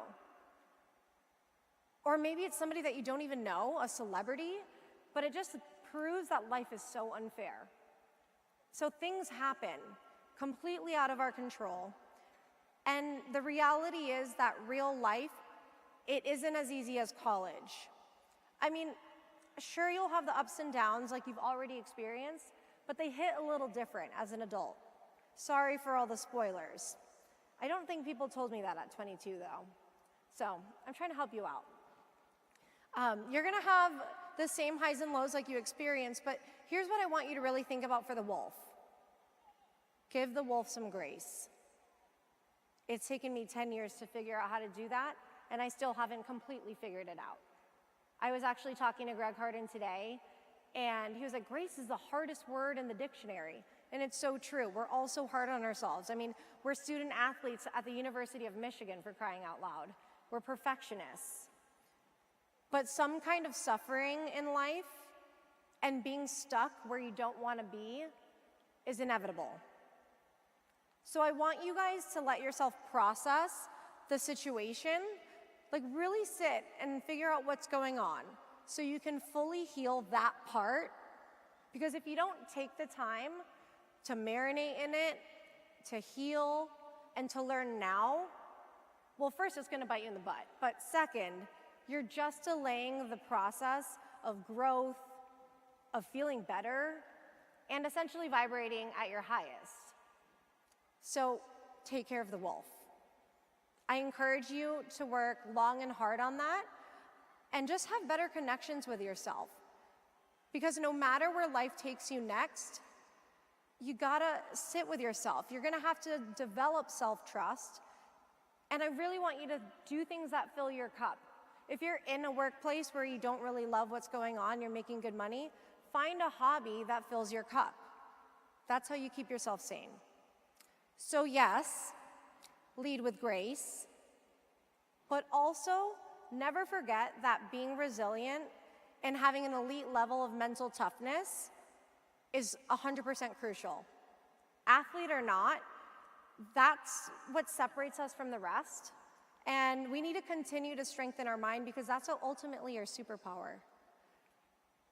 Or maybe it's somebody that you don't even know, a celebrity, but it just proves that life is so unfair. So things happen completely out of our control. And the reality is that real life, it isn't as easy as college. I mean, sure, you'll have the ups and downs like you've already experienced, but they hit a little different as an adult. Sorry for all the spoilers. I don't think people told me that at 22, though. So I'm trying to help you out. You're gonna have the same highs and lows like you experienced, but here's what I want you to really think about for the wolf. Give the wolf some grace. It's taken me 10 years to figure out how to do that, and I still haven't completely figured it out. I was actually talking to Greg Harden today, and he was like, grace is the hardest word in the dictionary. And it's so true. We're all so hard on ourselves. I mean, we're student athletes at the University of Michigan, for crying out loud. We're perfectionists. But some kind of suffering in life and being stuck where you don't want to be is inevitable. So I want you guys to let yourself process the situation, like really sit and figure out what's going on so you can fully heal that part. Because if you don't take the time to marinate in it, to heal, and to learn now, well, first, it's gonna bite you in the butt. But second, you're just delaying the process of growth, of feeling better, and essentially vibrating at your highest. So take care of the wolf. I encourage you to work long and hard on that and just have better connections with yourself. Because no matter where life takes you next, you gotta sit with yourself. You're gonna have to develop self-trust. And I really want you to do things that fill your cup. If you're in a workplace where you don't really love what's going on, you're making good money, find a hobby that fills your cup. That's how you keep yourself sane. So yes, lead with grace, but also never forget that being resilient and having an elite level of mental toughness is 100% crucial. Athlete or not, that's what separates us from the rest. And we need to continue to strengthen our mind because that's ultimately our superpower.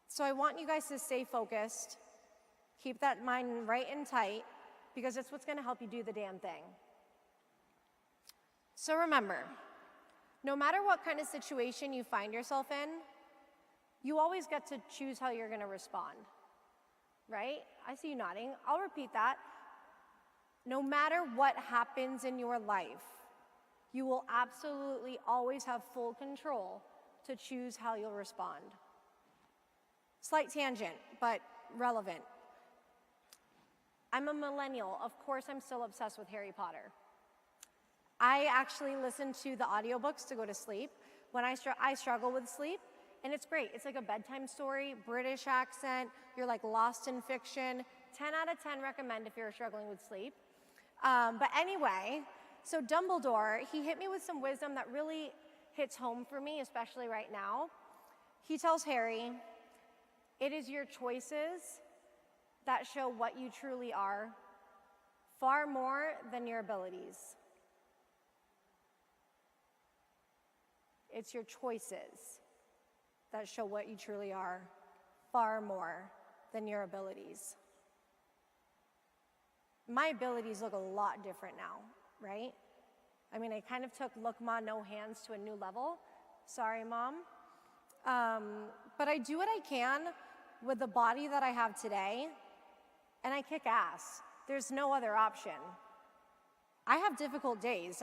So I want you guys to stay focused, keep that mind right and tight, because it's what's gonna help you do the damn thing. So remember, no matter what kind of situation you find yourself in, you always get to choose how you're gonna respond, right? I see you nodding. I'll repeat that. No matter what happens in your life, you will absolutely always have full control to choose how you'll respond. Slight tangent, but relevant. I'm a millennial. Of course, I'm still obsessed with Harry Potter. I actually listen to the audiobooks to go to sleep. When I struggle with sleep, and it's great. It's like a bedtime story, British accent, you're like lost in fiction. 10 out of 10 recommend if you're struggling with sleep. But anyway, so Dumbledore, he hit me with some wisdom that really hits home for me, especially right now. He tells Harry, it is your choices that show what you truly are, far more than your abilities. It's your choices that show what you truly are, far more than your abilities. My abilities look a lot different now, right? I mean, I kind of took Look Ma, No Hands to a new level. Sorry, Mom. But I do what I can with the body that I have today, and I kick ass. There's no other option. I have difficult days.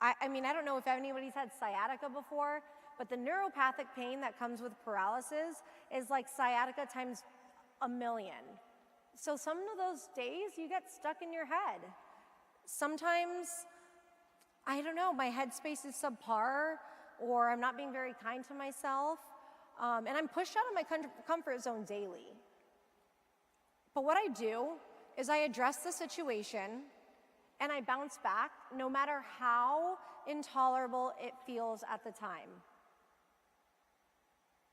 I mean, I don't know if anybody's had sciatica before, but the neuropathic pain that comes with paralysis is like sciatica times 1,000,000. So some of those days you get stuck in your head. Sometimes, I don't know, my headspace is subpar, or I'm not being very kind to myself, and I'm pushed out of my comfort zone daily. But what I do is I address the situation and I bounce back no matter how intolerable it feels at the time.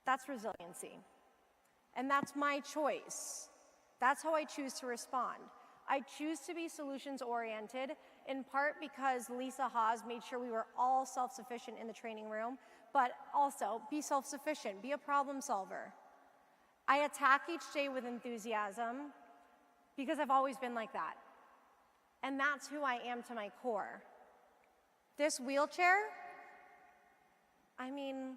That's resiliency. And that's my choice. That's how I choose to respond. I choose to be solutions-oriented, in part because Lisa Haas made sure we were all self-sufficient in the training room, but also be self-sufficient, be a problem solver. I attack each day with enthusiasm because I've always been like that. And that's who I am to my core. This wheelchair, I mean,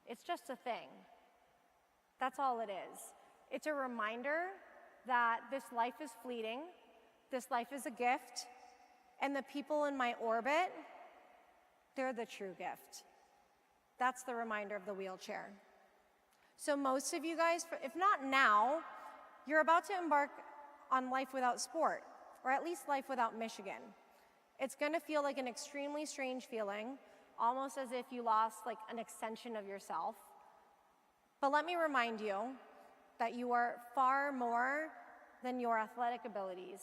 it's just a thing. That's all it is. It's a reminder that this life is fleeting, this life is a gift, and the people in my orbit, they're the true gift. That's the reminder of the wheelchair. So most of you guys, if not now, you're about to embark on life without sport, or at least life without Michigan. It's gonna feel like an extremely strange feeling, almost as if you lost like an extension of yourself. But let me remind you that you are far more than your athletic abilities,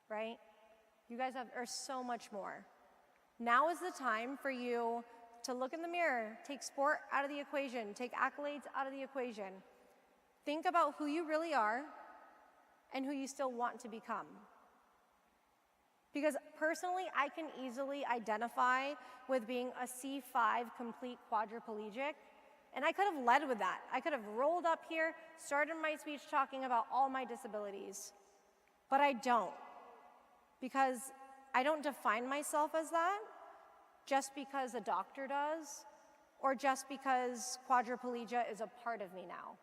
right? You guys are so much more. Now is the time for you to look in the mirror, take sport out of the equation, take accolades out of the equation. Think about who you really are and who you still want to become. Because personally, I can easily identify with being a C5 complete quadriplegic, and I could have led with that. I could have rolled up here, started my speech talking about all my disabilities, but I don't, because I don't define myself as that just because a doctor does, or just because quadriplegia is a part of me now.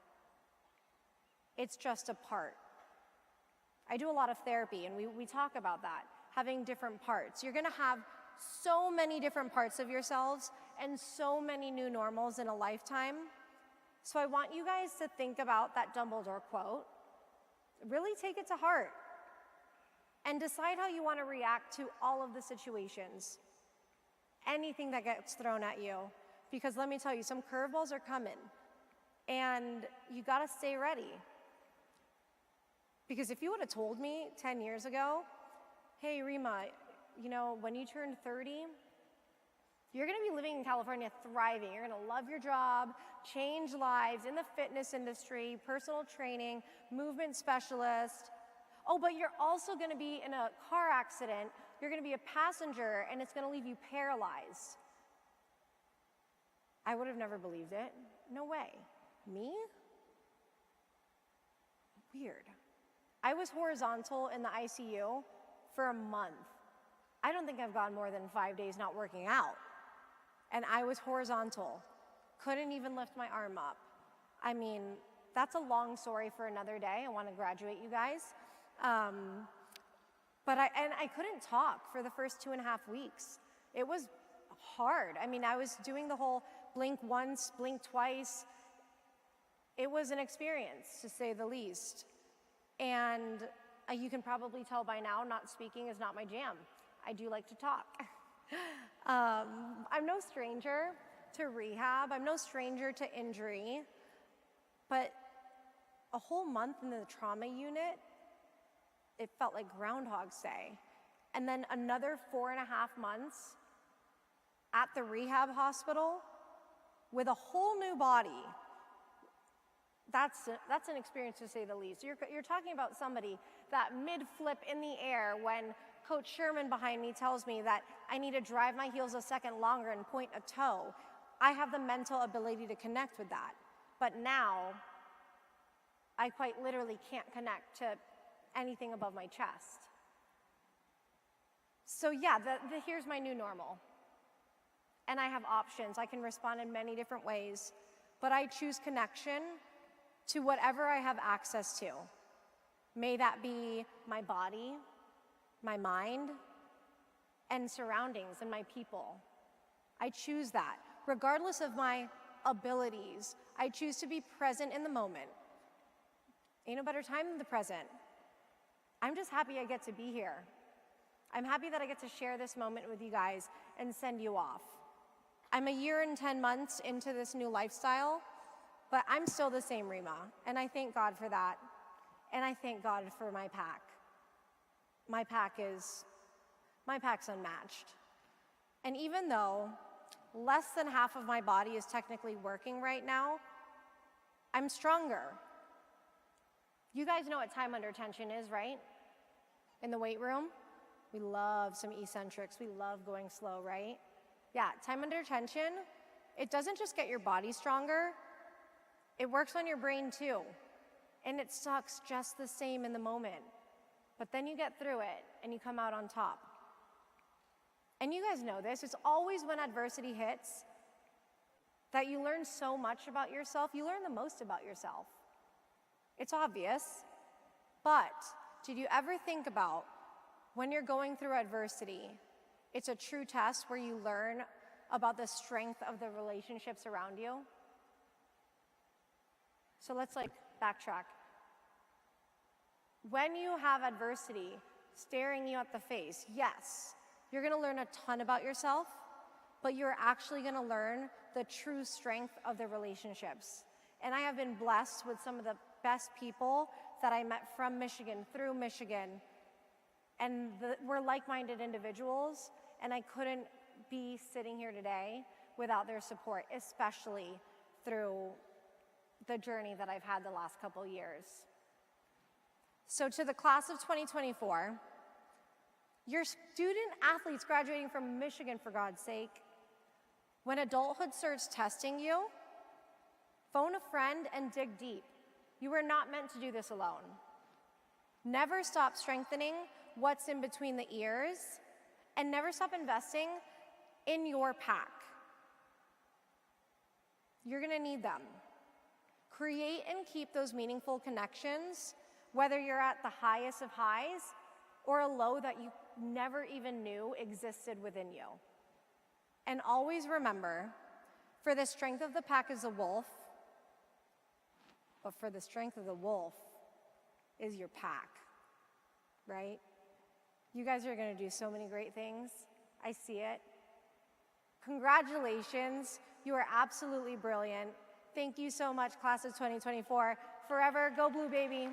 It's just a part. I do a lot of therapy, and we talk about that, having different parts. You're gonna have so many different parts of yourselves and so many new normals in a lifetime. So I want you guys to think about that Dumbledore quote, really take it to heart, and decide how you wanna react to all of the situations, anything that gets thrown at you. Because let me tell you, some curveballs are coming, and you gotta stay ready. Because if you would have told me 10 years ago, hey, Rima, you know, when you turn 30, you're gonna be living in California thriving. You're gonna love your job, change lives in the fitness industry, personal training, movement specialist. Oh, but you're also gonna be in a car accident. You're gonna be a passenger, and it's gonna leave you paralyzed. I would have never believed it. No way. Me? Weird. I was horizontal in the ICU for a month. I don't think I've gone more than 5 days not working out. And I was horizontal. Couldn't even lift my arm up. I mean, that's a long story for another day. I want to graduate you guys. But I couldn't talk for the first 2.5 weeks. It was hard. I mean, I was doing the whole blink once, blink twice. It was an experience, to say the least. And you can probably tell by now, not speaking is not my jam. I do like to talk. I'm no stranger to rehab. I'm no stranger to injury. But a whole month in the trauma unit, it felt like Groundhog's Day. And then another 4.5 months at the rehab hospital with a whole new body. That's an experience, to say the least. You're talking about somebody that mid-flip in the air when Coach Sherman behind me tells me that I need to drive my heels a second longer and point a toe. I have the mental ability to connect with that. But now, I quite literally can't connect to anything above my chest. So yeah, here's my new normal. And I have options. I can respond in many different ways. But I choose connection to whatever I have access to. May that be my body, my mind, and surroundings and my people. I choose that. Regardless of my abilities, I choose to be present in the moment. Ain't no better time than the present. I'm just happy I get to be here. I'm happy that I get to share this moment with you guys and send you off. I'm a year and 10 months into this new lifestyle, but I'm still the same Rima, and I thank God for that. And I thank God for my pack. My pack's unmatched. And even though less than half of my body is technically working right now, I'm stronger. You guys know what time under tension is, right? In the weight room, we love some eccentrics. We love going slow, right? Yeah, time under tension, it doesn't just get your body stronger, it works on your brain too. And it sucks just the same in the moment. But then you get through it and you come out on top. And you guys know this, it's always when adversity hits that you learn so much about yourself, you learn the most about yourself. It's obvious, but did you ever think about when you're going through adversity, it's a true test where you learn about the strength of the relationships around you? So let's backtrack. When you have adversity staring you at the face, yes, you're gonna learn a ton about yourself, but you're actually gonna learn the true strength of the relationships. And I have been blessed with some of the best people that I met from Michigan, through Michigan, and we're like-minded individuals, and I couldn't be sitting here today without their support, especially through the journey that I've had the last couple years. So to the class of 2024, your student athletes graduating from Michigan, for God's sake, when adulthood starts testing you, phone a friend and dig deep. You are not meant to do this alone. Never stop strengthening what's in between the ears, and never stop investing in your pack. You're gonna need them. Create and keep those meaningful connections, whether you're at the highest of highs or a low that you never even knew existed within you. And always remember, for the strength of the pack is a wolf, but for the strength of the wolf is your pack, right? You guys are gonna do so many great things. I see it. Congratulations, you are absolutely brilliant. Thank you so much, class of 2024. Forever, go blue, baby.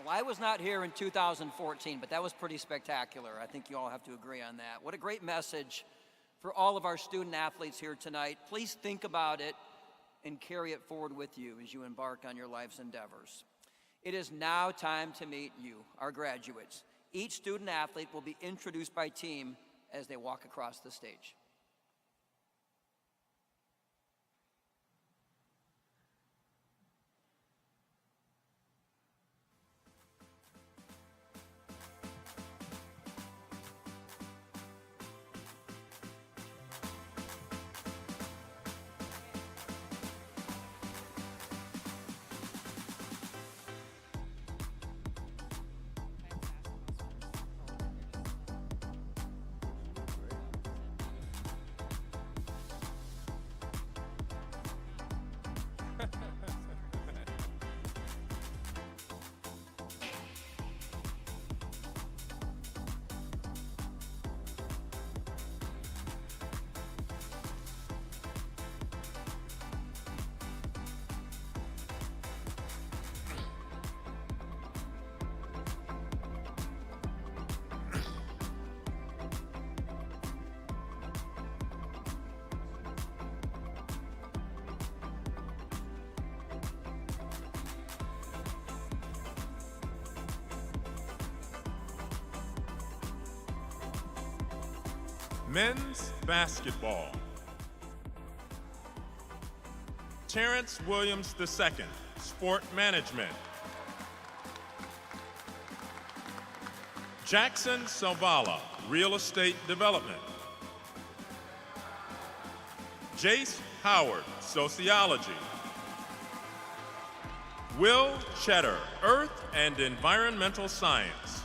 Well, I was not here in 2014, but that was pretty spectacular. I think you all have to agree on that. What a great message for all of our student athletes here tonight. Please think about it and carry it forward with you as you embark on your life's endeavors. It is now time to meet you, our graduates. Each student athlete will be introduced by team as they walk across the stage. Men's basketball. Terrence Williams II, Sport Management. Jackson Salvala, Real Estate Development. Jace Howard, Sociology. Will Cheddar, Earth and Environmental Science.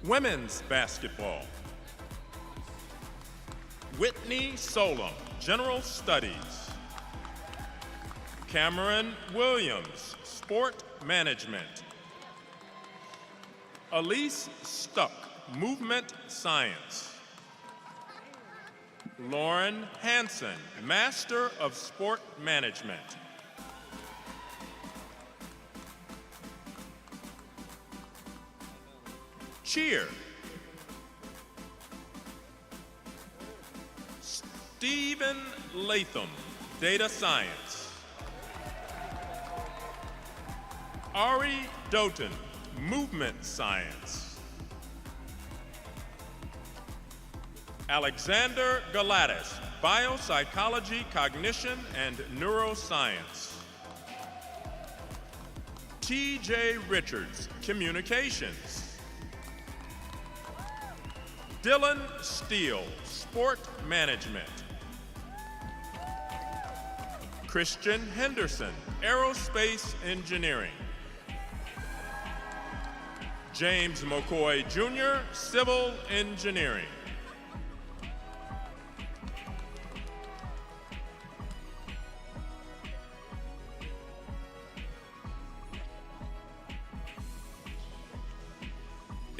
Women's basketball. Whitney Solom, General Studies. Cameron Williams, Sport Management. Elise Stuck, Movement Science. Lauren Hansen, Master of Sport Management. Cheer. Stephen Latham, Data Science. Ari Doughton, Movement Science. Alexander Galatis, Biopsychology, Cognition, and Neuroscience. TJ Richards, Communications. Dylan Steele, Sport Management. Christian Henderson, Aerospace Engineering. James McCoy Jr., Civil Engineering.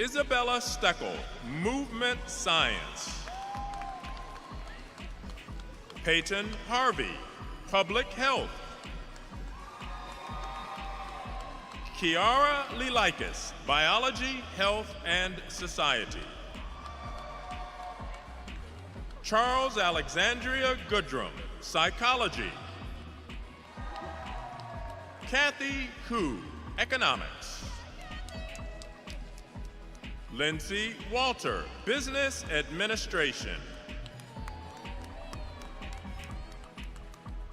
Isabella Steckel, Movement Science. Peyton Harvey, Public Health. Kiara Lilikis, Biology, Health, and Society. Charles Alexandria Goodrum, Psychology. Kathy Hu, Economics. Lindsay Walter, Business Administration.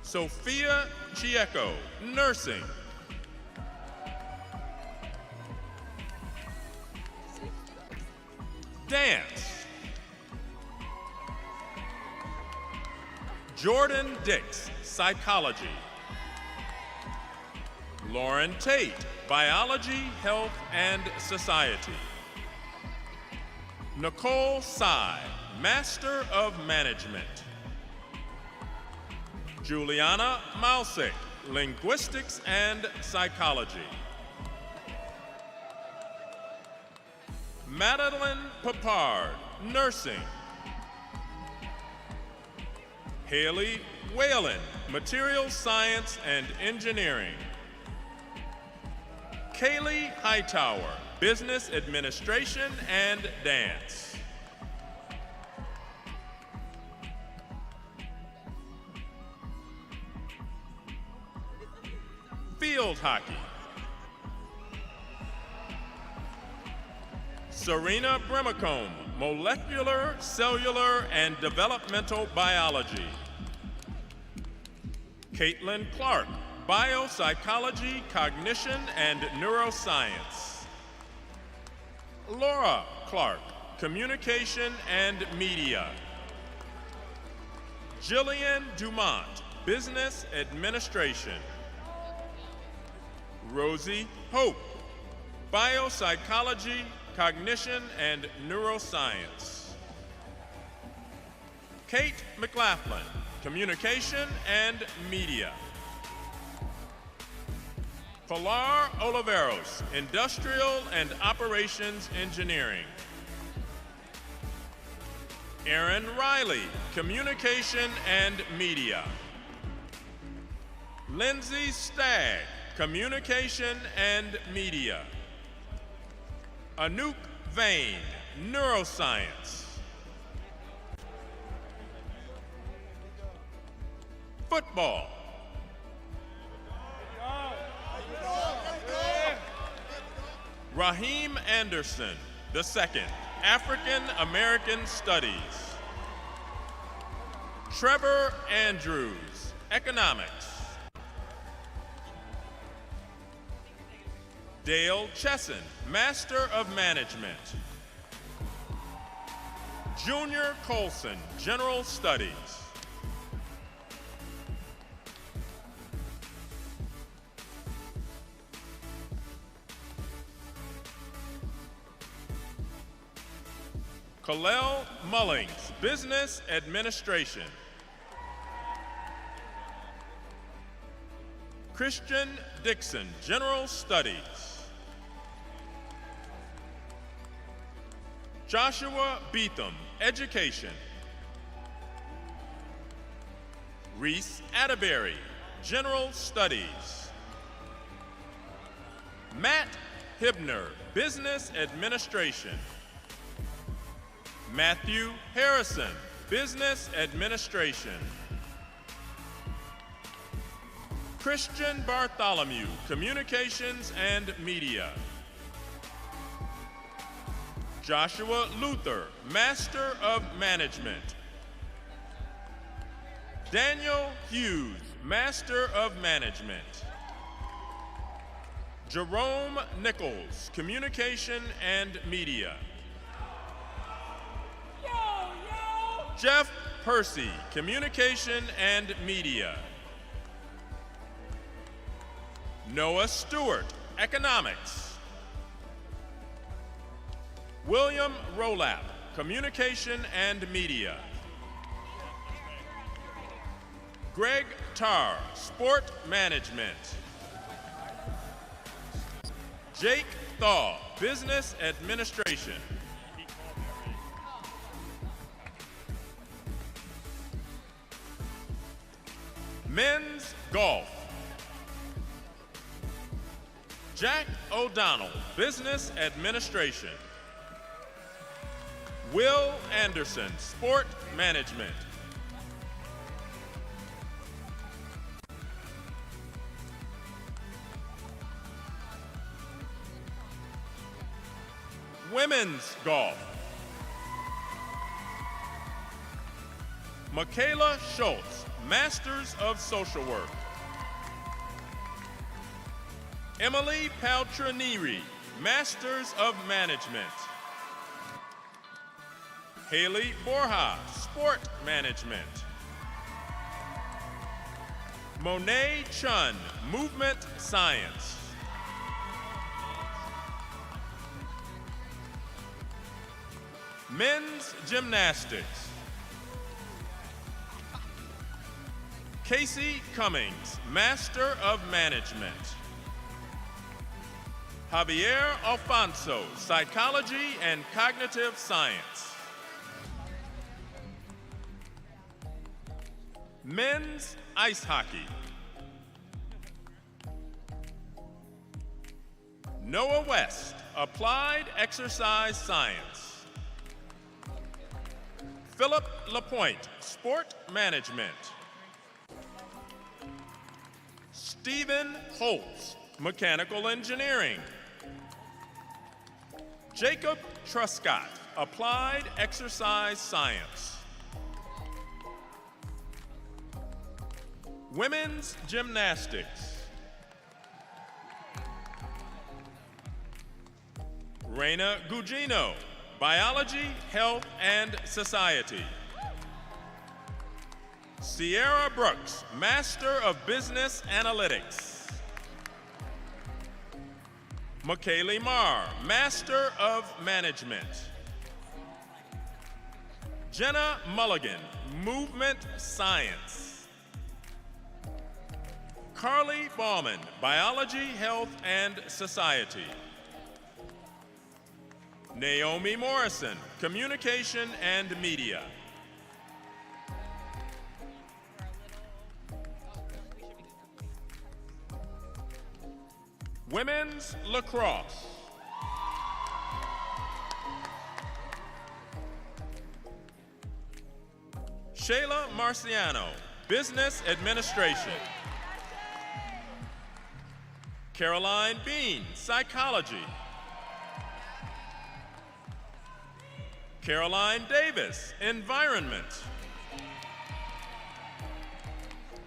Sophia Chieco, Nursing. Dance. Jordan Dix, Psychology. Lauren Tate, Biology, Health, and Society. Nicole Sy, Master of Management. Juliana Mausick, Linguistics and Psychology. Madeline Papard, Nursing. Haley Whalen, Material Science and Engineering. Kaylee Hightower, Business Administration and Dance. Field Hockey. Serena Brimacombe, Molecular, Cellular, and Developmental Biology. Caitlin Clark, Biopsychology, Cognition, and Neuroscience. Laura Clark, Communication and Media. Jillian Dumont, Business Administration. Rosie Hope, Biopsychology, Cognition, and Neuroscience. Kate McLaughlin, Communication and Media. Pilar Oliveros, Industrial and Operations Engineering. Aaron Riley, Communication and Media. Lindsay Stagg, Communication and Media. Anouk Vane, Neuroscience. Football. Raheem Anderson, II, African American Studies. Trevor Andrews, Economics. Dale Chesson, Master of Management. Junior Colson, General Studies. Kalel Mullings, Business Administration. Christian Dixon, General Studies. Joshua Beetham, Education. Reese Atterbury, General Studies. Matt Hibner, Business Administration. Matthew Harrison, Business Administration. Christian Bartholomew, Communications and Media. Joshua Luther, Master of Management. Daniel Hughes, Master of Management. Jerome Nichols, Communication and Media. Jeff Percy, Communication and Media. Noah Stewart, Economics. William Rolap, Communication and Media. Greg Tarr, Sport Management. Jake Thaw, Business Administration. Men's Golf. Jack O'Donnell, Business Administration. Will Anderson, Sport Management. Women's Golf. Michaela Schultz, Masters of Social Work. Emily Paltrinieri, Masters of Management. Haley Borja, Sport Management. Monet Chun, Movement Science. Men's Gymnastics. Casey Cummings, Master of Management. Javier Alfonso, Psychology and Cognitive Science. Men's Ice Hockey. Noah West, Applied Exercise Science. Philip Lapointe, Sport Management. Stephen Holtz, Mechanical Engineering. Jacob Truscott, Applied Exercise Science. Women's Gymnastics. Reina Gugino, Biology, Health, and Society. Sierra Brooks, Master of Business Analytics. McKaylee Marr, Master of Management. Jenna Mulligan, Movement Science. Carly Bauman, Biology, Health, and Society. Naomi Morrison, Communication and Media. Women's Lacrosse. Shayla Marciano, Business Administration. Caroline Bean, Psychology. Caroline Davis, Environment.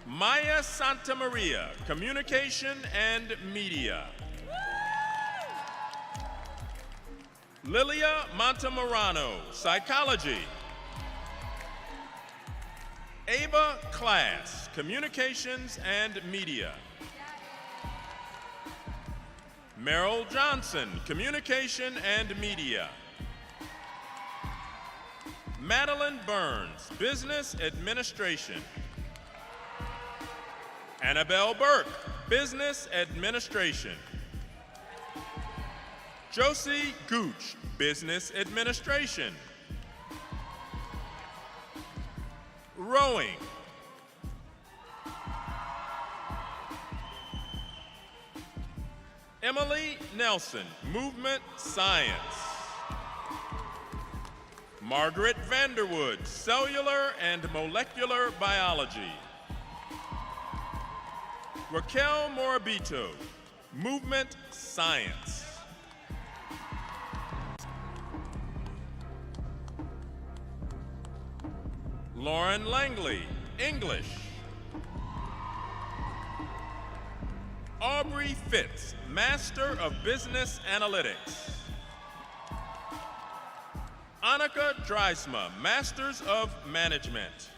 Maya Santa Maria, Communication and Media. Lilia Montemorano, Psychology. Ava Class, Communications and Media. Merrill Johnson, Communication and Media. Madeline Burns, Business Administration. Annabelle Burke, Business Administration. Josie Gooch, Business Administration. Rowing. Emily Nelson, Movement Science. Margaret Vanderwood, Cellular and Molecular Biology. Raquel Morabito, Movement Science. Lauren Langley, English. Aubrey Fitz, Master of Business Analytics. Annika Dreisma, Masters of Management.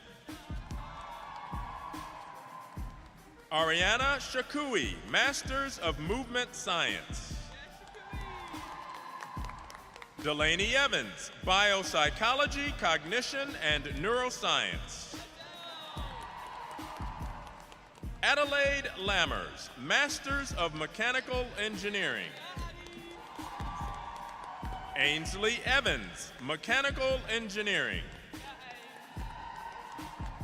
Ariana Shakui, Masters of Movement Science. Delaney Evans, Biopsychology, Cognition, and Neuroscience. Adelaide Lammers, Masters of Mechanical Engineering. Ainsley Evans, Mechanical Engineering.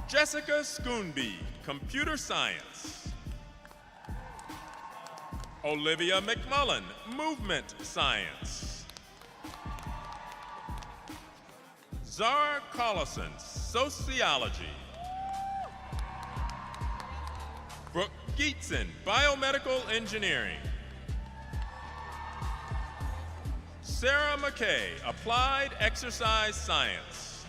Jessica Schoonby, Computer Science. Olivia McMullen, Movement Science. Zara Collison, Sociology. Brooke Geetson, Biomedical Engineering. Sarah McKay, Applied Exercise Science.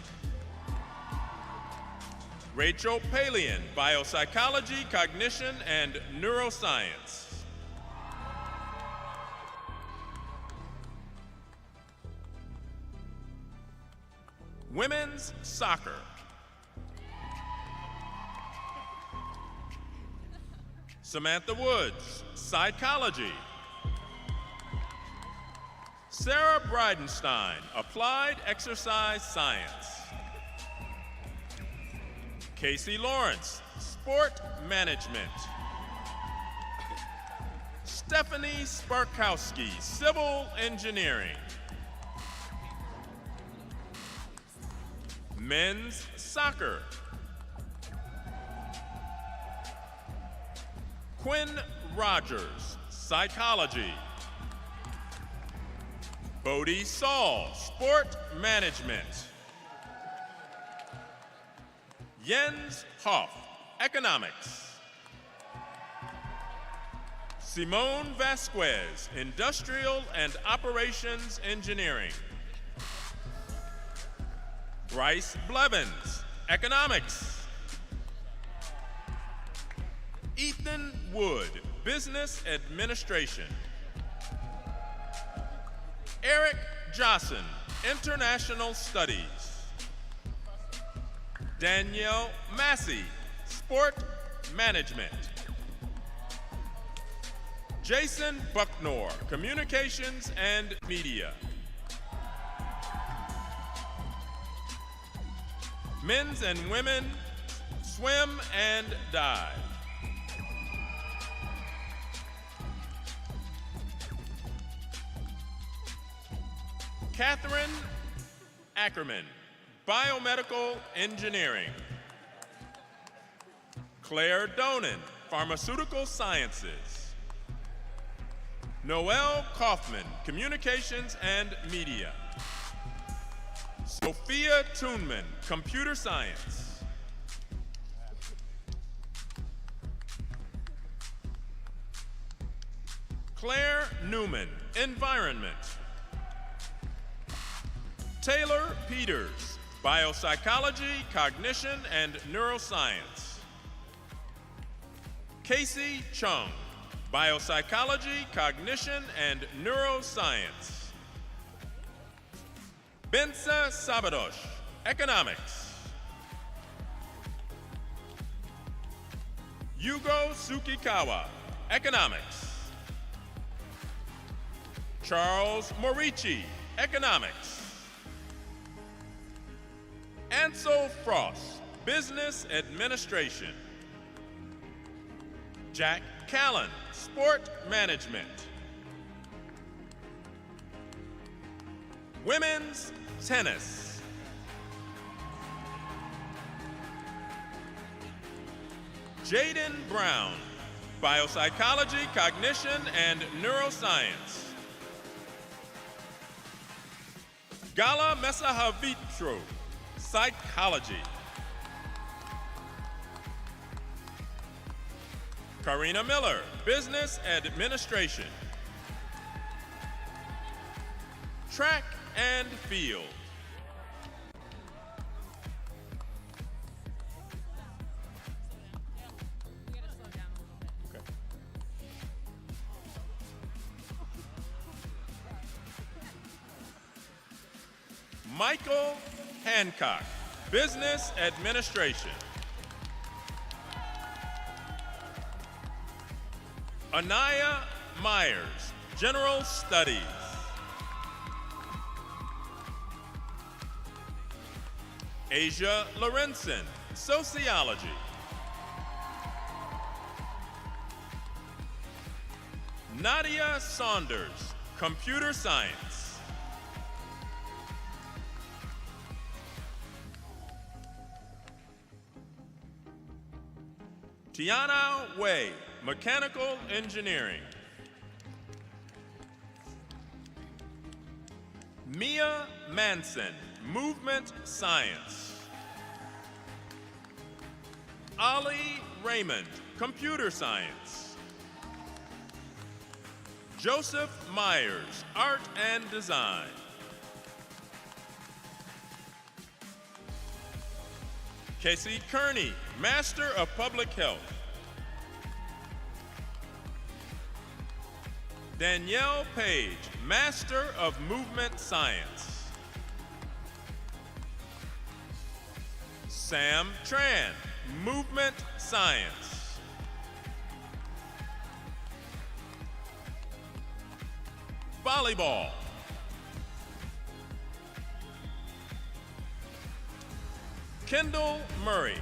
Rachel Palian, Biopsychology, Cognition, and Neuroscience. Women's Soccer. Samantha Woods, Psychology. Sarah Bridenstine, Applied Exercise Science. Casey Lawrence, Sport Management. Stephanie Sparkowski, Civil Engineering. Men's Soccer. Quinn Rogers, Psychology. Bodie Saul, Sport Management. Jens Hoff, Economics. Simone Vasquez, Industrial and Operations Engineering. Bryce Blevins, Economics. Ethan Wood, Business Administration. Eric Jossen, International Studies. Danielle Massey, Sport Management. Jason Bucknor, Communications and Media. Men's and women swim and dive. Catherine Ackerman, Biomedical Engineering. Claire Donan, Pharmaceutical Sciences. Noelle Kaufman, Communications and Media. Sophia Toonman, Computer Science. Claire Newman, Environment. Taylor Peters, Biopsychology, Cognition, and Neuroscience. Casey Chung, Biopsychology, Cognition, and Neuroscience. Bensa Sabadosh, Economics. Yugo Tsukikawa, Economics. Charles Morici, Economics. Ansel Frost, Business Administration. Jack Callan, Sport Management. Women's Tennis. Jaden Brown, Biopsychology, Cognition, and Neuroscience. Gala Mesahavitro, Psychology. Karina Miller, Business Administration. Track and Field. Michael Hancock, Business Administration. Anaya Myers, General Studies. Asia Lorenzen, Sociology. Nadia Saunders, Computer Science. Tiana Wei, Mechanical Engineering. Mia Manson, Movement Science. Ali Raymond, Computer Science. Joseph Myers, Art and Design. Casey Kearney, Master of Public Health. Danielle Page, Master of Movement Science. Sam Tran, Movement Science. Volleyball. Kendall Murray,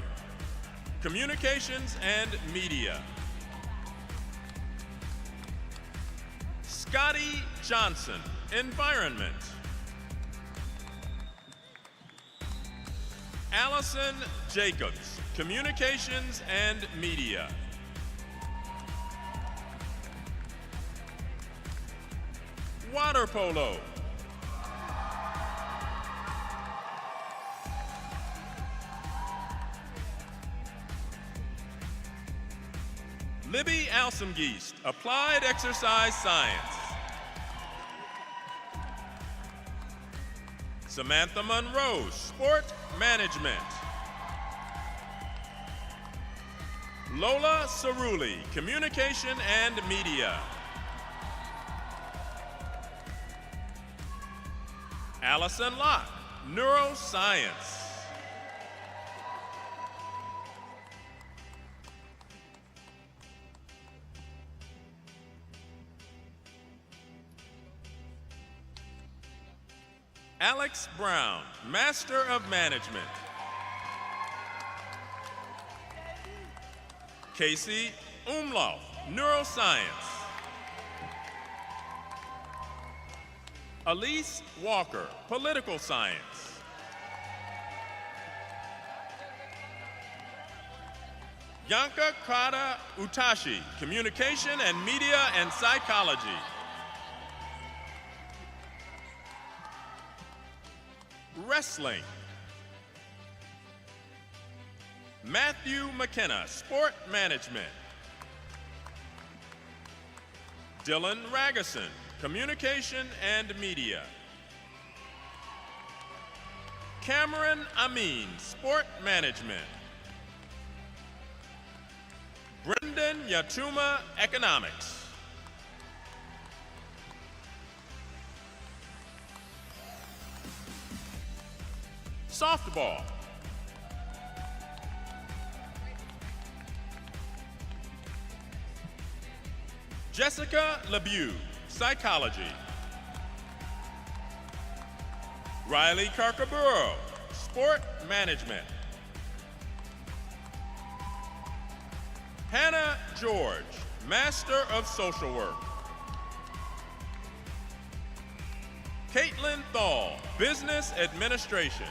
Communications and Media. Scotty Johnson, Environment. Allison Jacobs, Communications and Media. Water polo. Libby Alsomgeist, Applied Exercise Science. Samantha Monroe, Sport Management. Lola Cerulli, Communication and Media. Allison Locke, Neuroscience. Alex Brown, Master of Management. Casey Umlauf, Neuroscience. Elise Walker, Political Science. Yanka Kata Utashi, Communication and Media and Psychology. Wrestling. Matthew McKenna, Sport Management. Dylan Ragusin, Communication and Media. Cameron Amin, Sport Management. Brendan Yatuma, Economics. Softball. Jessica LeBeau, Psychology. Riley Carcaburo, Sport Management. Hannah George, Master of Social Work. Caitlin Thal, Business Administration.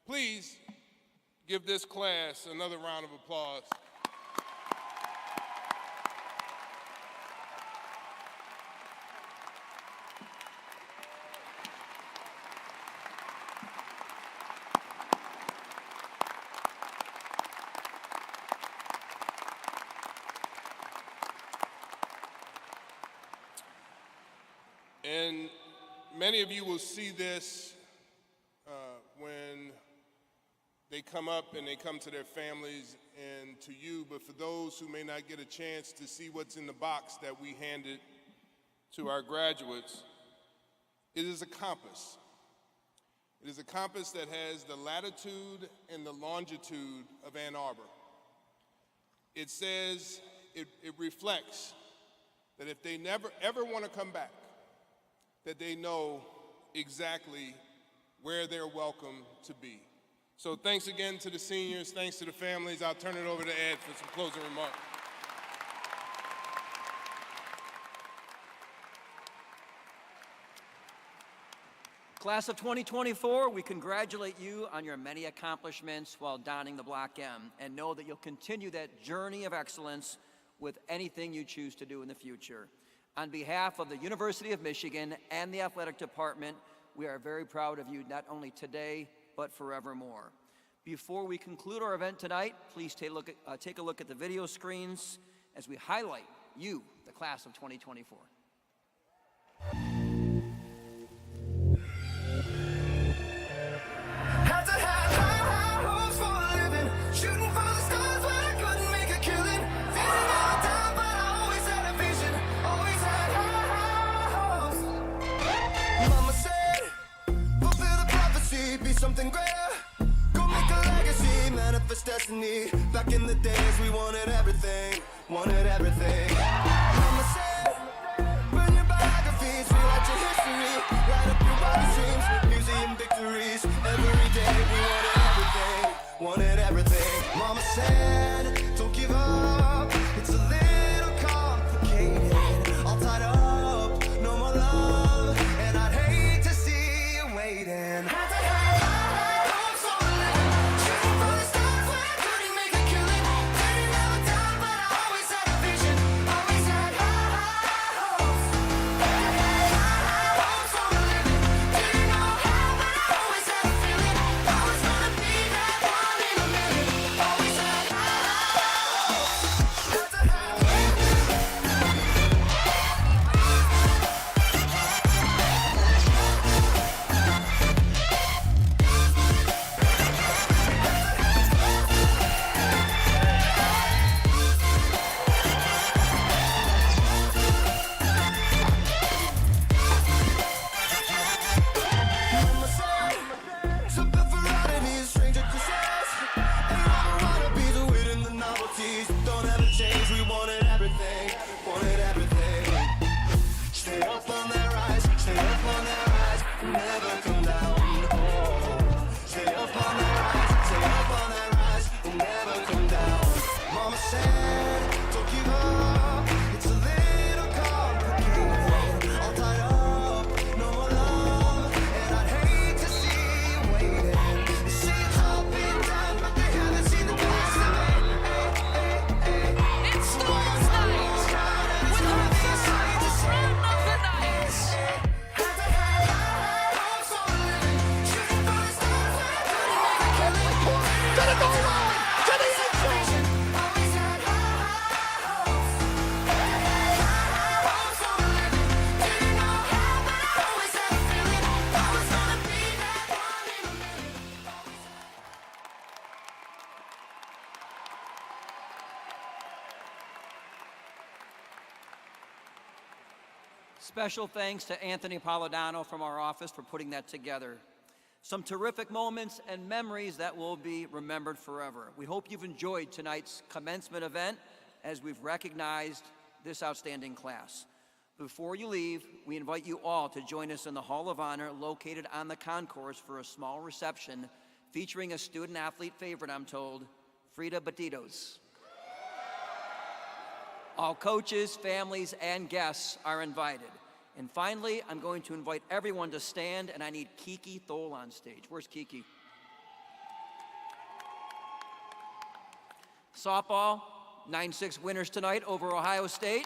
Please give this class another round of applause. And many of you will see this when they come up and they come to their families and to you, but for those who may not get a chance to see what's in the box that we handed to our graduates, it is a compass. It is a compass that has the latitude and the longitude of Ann Arbor. It says, it reflects that if they never ever want to come back, that they know exactly where they're welcome to be. So thanks again to the seniors, thanks to the families. I'll turn it over to Ed for some closing remarks. Class of 2024, we congratulate you on your many accomplishments while donning the Block M, and know that you'll continue that journey of excellence with anything you choose to do in the future. On behalf of the University of Michigan and the athletic department, we are very proud of you, not only today, but forevermore. Before we conclude our event tonight, please take a look at the video screens as we highlight you, the class of 2024. Had to have high hopes for a living, shooting for the stars when I couldn't make a killing. Feeling out of time, but I always had a vision, always had high hopes. Mama said, fulfill the prophecy, be something greater. Go make a legacy, manifest destiny. Back in the days, we wanted everything, wanted everything. Mama said, burn your biographies, rewrite your history, write up your wildest dreams, museum victories. Every day we wanted everything, wanted everything. Mama said, don't give up, it's a little complicated. All tied up, no more love, and I'd hate to see you waiting. Had to have high hopes for a living, shooting for the stars when I couldn't make a killing. Didn't have a time, but I always had a vision, always had high hopes. Had to have high hopes for a living, didn't know how, but I always had a feeling I was gonna be that one in a million. Always had high hopes. Had to have. Mama said, something for oddities, stranger to success. And all the wannabes are waiting the novelties. Don't ever change, we wanted everything, wanted everything. Stay up on that rise, stay up on that rise, never come down. Oh, stay up on that rise, stay up on that rise, never come down. Mama said, don't give up, it's a little complicated. All tied up, no more love, and I'd hate to see you waiting. You see it's all been done, but they haven't seen the best of it. It's Students Night with our first round of the night. Had to have high hopes for a living, shooting for the stars when I couldn't make a killing. To the goal line, to the end zone. Always had high hopes. Had to have high hopes for a living, didn't know how, but I always had a feeling I was gonna be that one in a million. Special thanks to Anthony Polidano from our office for putting that together. Some terrific moments and memories that will be remembered forever. We hope you've enjoyed tonight's commencement event as we've recognized this outstanding class. Before you leave, we invite you all to join us in the Hall of Honor located on the concourse for a small reception featuring a student athlete favorite, I'm told, Frida Batidos. All coaches, families, and guests are invited. And finally, I'm going to invite everyone to stand, and I need Kiki Thole on stage. Where's Kiki? Softball, 9-6 winners tonight over Ohio State.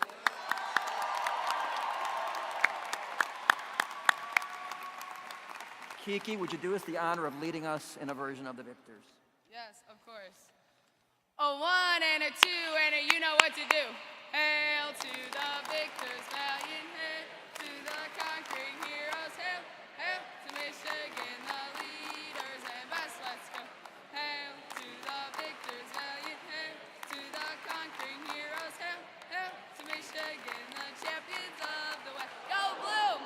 Kiki, would you do us the honor of leading us in a version of the victors? Yes, of course. A 1 and a 2 and a you know what to do. Hail to the victors, valiant head to the conquering heroes. Hail, hail to Michigan, the leaders and best. Let's go. Hail to the victors, valiant. Hail to the conquering heroes. Hail, hail to Michigan, the champions of the West. Go Blue!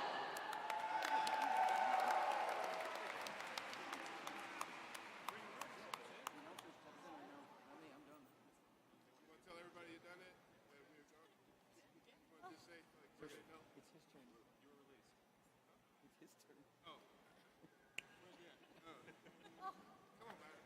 Tell everybody you done it. That we're done. You want to just say, like, it's his turn. You were released. It's his turn. Oh. Where's he at? Oh. Come on, man.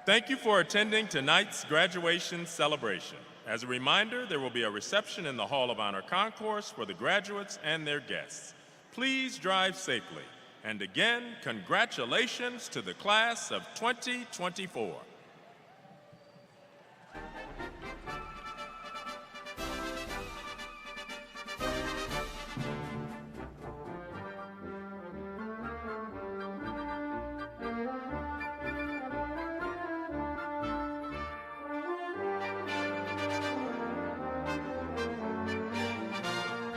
Thank you for attending tonight's graduation celebration. As a reminder, there will be a reception in the Hall of Honor Concourse for the graduates and their guests. Please drive safely. And again, congratulations to the class of 2024.